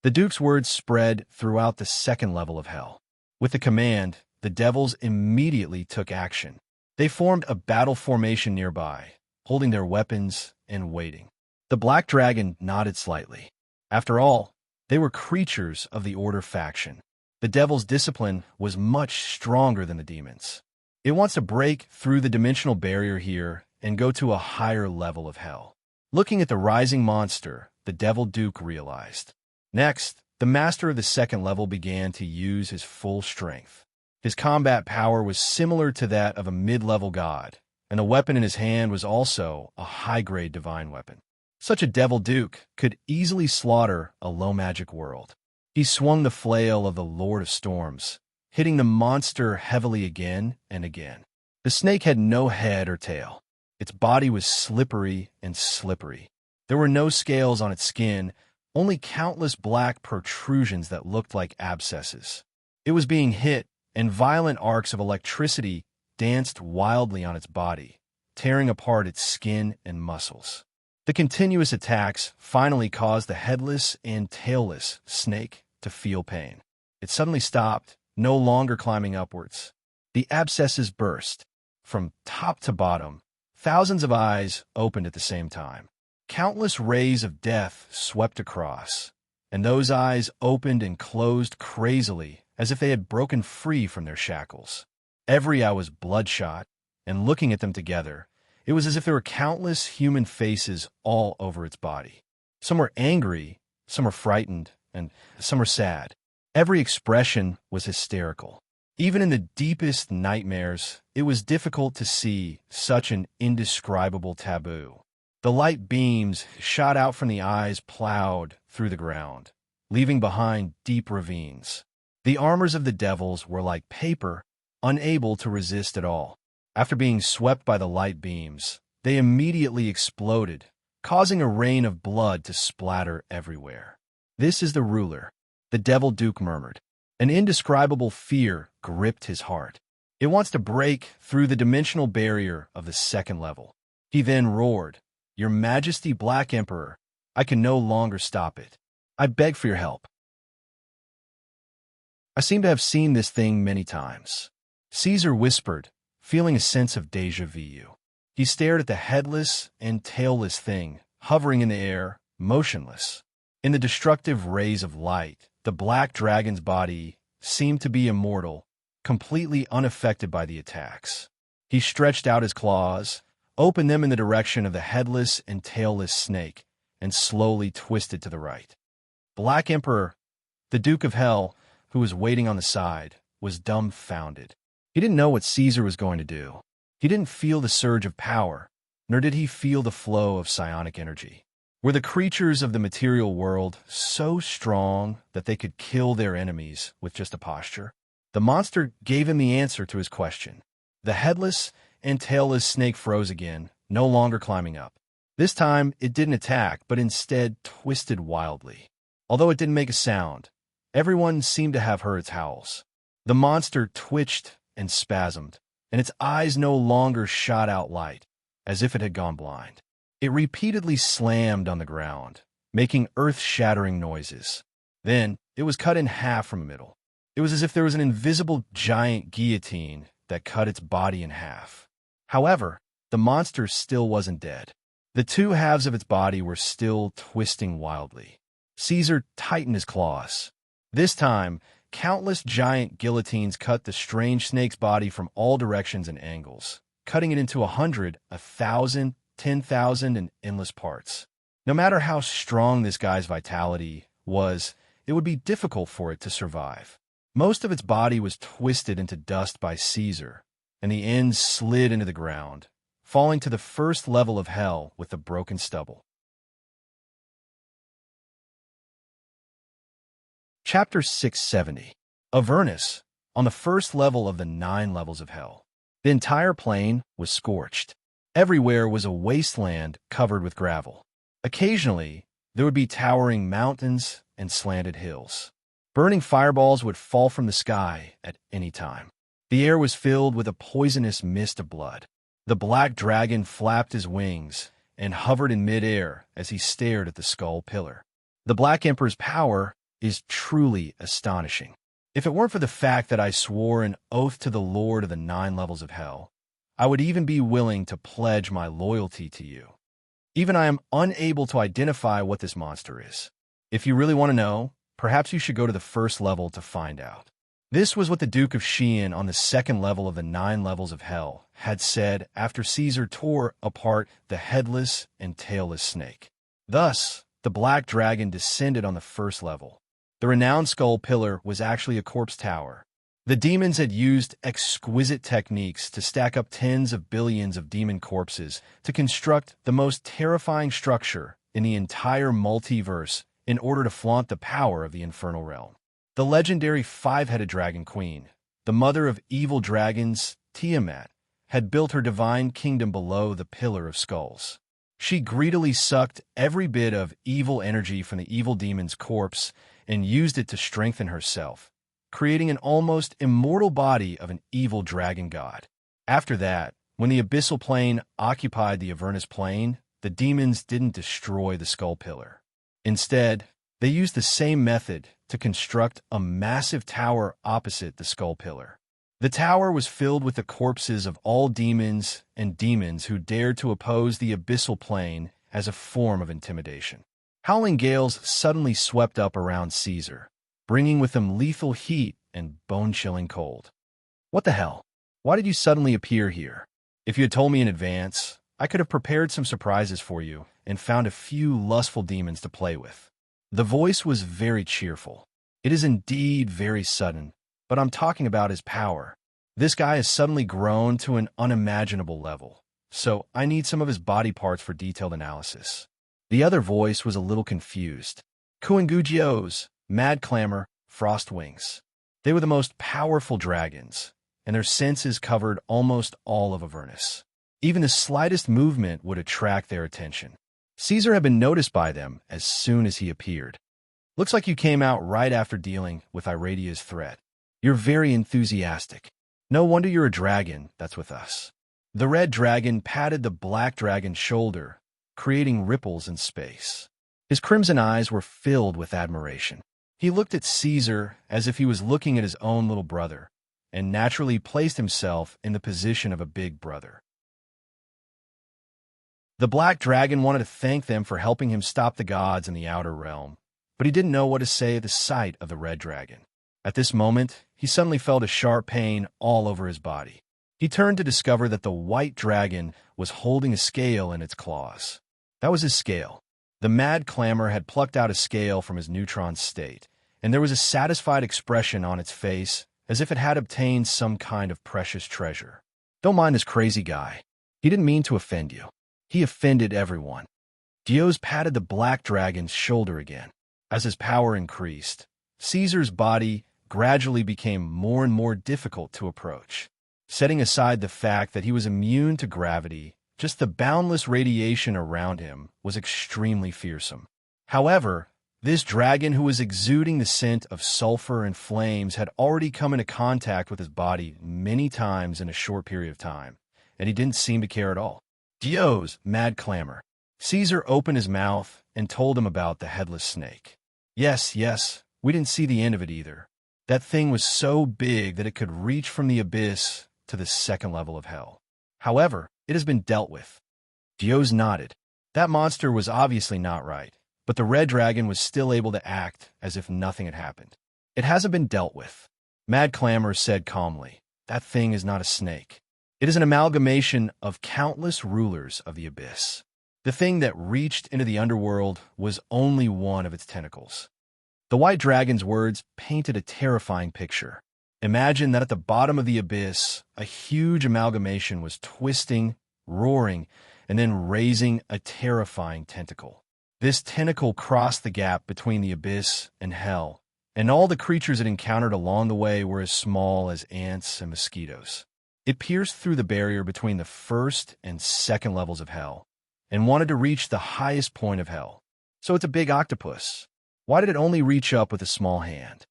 The Duke's words spread throughout the second level of Hell. With the command, the devils immediately took action. They formed a battle formation nearby, holding their weapons and waiting. The black dragon nodded slightly. After all, they were creatures of the Order faction. The devil's discipline was much stronger than the demons. It wants to break through the dimensional barrier here and go to a higher level of hell. Looking at the rising monster, the Devil Duke realized. Next, the master of the second level began to use his full strength. His combat power was similar to that of a mid-level god, and the weapon in his hand was also a high-grade divine weapon. Such a Devil Duke could easily slaughter a low-magic world. He swung the flail of the Lord of Storms, hitting the monster heavily again and again. The snake had no head or tail. Its body was slippery and slippery. There were no scales on its skin, only countless black protrusions that looked like abscesses. It was being hit, and violent arcs of electricity danced wildly on its body, tearing apart its skin and muscles. The continuous attacks finally caused the headless and tailless snake to feel pain. It suddenly stopped, no longer climbing upwards. The abscesses burst. From top to bottom, thousands of eyes opened at the same time. Countless rays of death swept across, and those eyes opened and closed crazily as if they had broken free from their shackles. Every eye was bloodshot, and looking at them together, it was as if there were countless human faces all over its body. Some were angry, some were frightened, and some were sad. Every expression was hysterical. Even in the deepest nightmares, it was difficult to see such an indescribable taboo. The light beams shot out from the eyes plowed through the ground, leaving behind deep ravines. The armors of the devils were like paper, unable to resist at all. After being swept by the light beams, they immediately exploded, causing a rain of blood to splatter everywhere. "This is the ruler," the Devil Duke murmured. An indescribable fear gripped his heart. It wants to break through the dimensional barrier of the second level. He then roared, "Your Majesty, Black Emperor, I can no longer stop it. I beg for your help." "I seem to have seen this thing many times," Caesar whispered, feeling a sense of déjà vu. He stared at the headless and tailless thing, hovering in the air, motionless. In the destructive rays of light, the black dragon's body seemed to be immortal, completely unaffected by the attacks. He stretched out his claws, opened them in the direction of the headless and tailless snake, and slowly twisted to the right. Black Emperor, the Duke of Hell, who was waiting on the side, was dumbfounded. He didn't know what Caesar was going to do. He didn't feel the surge of power, nor did he feel the flow of psionic energy. Were the creatures of the material world so strong that they could kill their enemies with just a posture? The monster gave him the answer to his question. The headless and tailless snake froze again, no longer climbing up. This time, it didn't attack, but instead twisted wildly. Although it didn't make a sound, everyone seemed to have heard its howls. The monster twitched and spasmed, and its eyes no longer shot out light, as if it had gone blind. It repeatedly slammed on the ground, making earth-shattering noises. Then, it was cut in half from the middle. It was as if there was an invisible giant guillotine that cut its body in half. However, the monster still wasn't dead. The two halves of its body were still twisting wildly. Caesar tightened his claws. This time, countless giant guillotines cut the strange snake's body from all directions and angles, cutting it into 100, 1,000, 10,000, and endless parts. No matter how strong this guy's vitality was, it would be difficult for it to survive. Most of its body was twisted into dust by Caesar, and the ends slid into the ground, falling to the first level of hell with the broken stubble. Chapter 670. Avernus, on the first level of the 9 levels of hell. The entire plain was scorched. Everywhere was a wasteland covered with gravel. Occasionally, there would be towering mountains and slanted hills. Burning fireballs would fall from the sky at any time. The air was filled with a poisonous mist of blood. The black dragon flapped his wings and hovered in midair as he stared at the skull pillar. The Black Emperor's power is truly astonishing. If it weren't for the fact that I swore an oath to the Lord of the 9 levels of hell, I would even be willing to pledge my loyalty to you. Even I am unable to identify what this monster is. If you really want to know, perhaps you should go to the first level to find out. This was what the Duke of Xi'an on the second level of the 9 levels of hell had said after Caesar tore apart the headless and tailless snake. Thus, the black dragon descended on the first level. The renowned skull pillar was actually a corpse tower. The demons had used exquisite techniques to stack up tens of billions of demon corpses to construct the most terrifying structure in the entire multiverse in order to flaunt the power of the infernal realm. The legendary 5-headed dragon queen, the mother of evil dragons, Tiamat, had built her divine kingdom below the Pillar of Skulls. She greedily sucked every bit of evil energy from the evil demon's corpse and used it to strengthen herself, creating an almost immortal body of an evil dragon god. After that, when the abyssal plane occupied the Avernus plane, the demons didn't destroy the skull pillar. Instead, they used the same method to construct a massive tower opposite the skull pillar. The tower was filled with the corpses of all demons and demons who dared to oppose the abyssal plane as a form of intimidation. Howling gales suddenly swept up around Caesar, bringing with them lethal heat and bone-chilling cold. What the hell? Why did you suddenly appear here? If you had told me in advance, I could have prepared some surprises for you and found a few lustful demons to play with. The voice was very cheerful. It is indeed very sudden, but I'm talking about his power. This guy has suddenly grown to an unimaginable level, so I need some of his body parts for detailed analysis. The other voice was a little confused. Kuangujios, Mad Clamor, Frostwings. They were the most powerful dragons, and their senses covered almost all of Avernus. Even the slightest movement would attract their attention. Caesar had been noticed by them as soon as he appeared. Looks like you came out right after dealing with Iradia's threat. You're very enthusiastic. No wonder you're a dragon that's with us. The red dragon patted the black dragon's shoulder, creating ripples in space. His crimson eyes were filled with admiration. He looked at Caesar as if he was looking at his own little brother, and naturally placed himself in the position of a big brother. The black dragon wanted to thank them for helping him stop the gods in the outer realm, but he didn't know what to say at the sight of the red dragon. At this moment, he suddenly felt a sharp pain all over his body. He turned to discover that the white dragon was holding a scale in its claws. That was his scale. The Mad Clamor had plucked out a scale from his neutron state, and there was a satisfied expression on its face as if it had obtained some kind of precious treasure. Don't mind this crazy guy. He didn't mean to offend you. He offended everyone. Dios patted the black dragon's shoulder again. As his power increased, Caesar's body gradually became more and more difficult to approach. Setting aside the fact that he was immune to gravity, just the boundless radiation around him was extremely fearsome. However, this dragon who was exuding the scent of sulfur and flames had already come into contact with his body many times in a short period of time, and he didn't seem to care at all. Dios, Mad Clamor. Caesar opened his mouth and told him about the headless snake. Yes, we didn't see the end of it either. That thing was so big that it could reach from the abyss to the second level of hell. However, it has been dealt with. Dios nodded. That monster was obviously not right, but the red dragon was still able to act as if nothing had happened. It hasn't been dealt with. Mad Clamor said calmly. That thing is not a snake. It is an amalgamation of countless rulers of the abyss. The thing that reached into the underworld was only one of its tentacles. The white dragon's words painted a terrifying picture. Imagine that at the bottom of the abyss, a huge amalgamation was twisting, roaring, and then raising a terrifying tentacle. This tentacle crossed the gap between the abyss and hell, and all the creatures it encountered along the way were as small as ants and mosquitoes. It pierced through the barrier between the first and second levels of hell, and wanted to reach the highest point of hell. So it's a big octopus. Why did it only reach up with a small hand?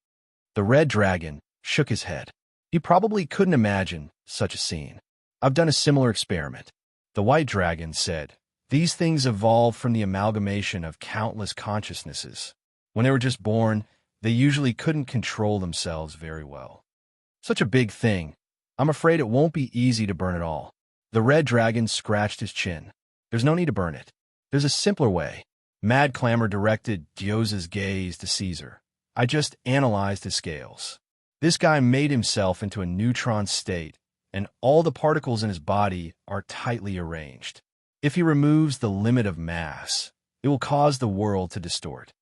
The red dragon shook his head. He probably couldn't imagine such a scene. I've done a similar experiment. The white dragon said, these things evolved from the amalgamation of countless consciousnesses. When they were just born, they usually couldn't control themselves very well. Such a big thing. I'm afraid it won't be easy to burn it all. The red dragon scratched his chin. There's no need to burn it. There's a simpler way. Mad Clamor directed Dios's gaze to Caesar. I just analyzed his scales. This guy made himself into a neutron state, and all the particles in his body are tightly arranged. If he removes the limit of mass, it will cause the world to distort.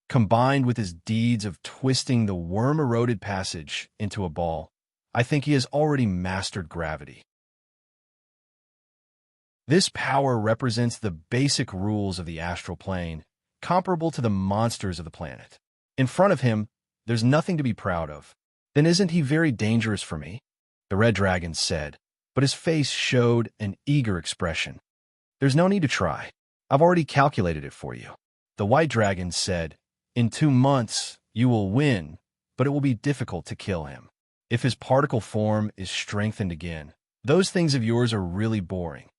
Combined with his deeds of twisting the worm-eroded passage into a ball, I think he has already mastered gravity. This power represents the basic rules of the astral plane, comparable to the monsters of the planet. In front of him, there's nothing to be proud of. Then isn't he very dangerous for me? The red dragon said, but his face showed an eager expression. There's no need to try. I've already calculated it for you. The white dragon said, in 2 months, you will win, but it will be difficult to kill him. If his particle form is strengthened again, those things of yours are really boring.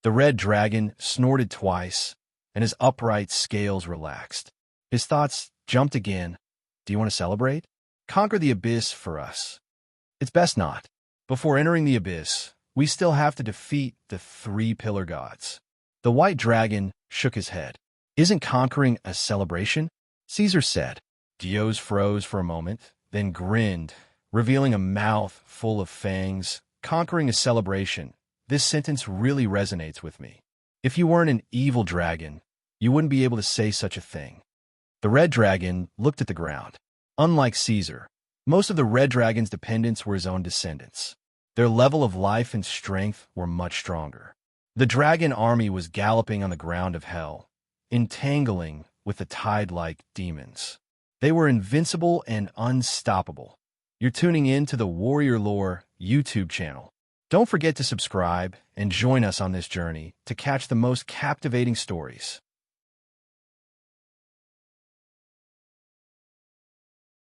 The red dragon snorted twice, and his upright scales relaxed. His thoughts jumped again. Do you want to celebrate? Conquer the abyss for us. It's best not. Before entering the abyss, we still have to defeat the 3 pillar gods. The white dragon shook his head. Isn't conquering a celebration? Caesar said. Dios froze for a moment, then grinned, revealing a mouth full of fangs. Conquering a celebration. This sentence really resonates with me. If you weren't an evil dragon, you wouldn't be able to say such a thing. The red dragon looked at the ground. Unlike Caesar, most of the red dragon's dependents were his own descendants. Their level of life and strength were much stronger. The dragon army was galloping on the ground of hell, entangling with the tide-like demons. They were invincible and unstoppable. You're tuning in to the Warrior Lore YouTube channel. Don't forget to subscribe and join us on this journey to catch the most captivating stories.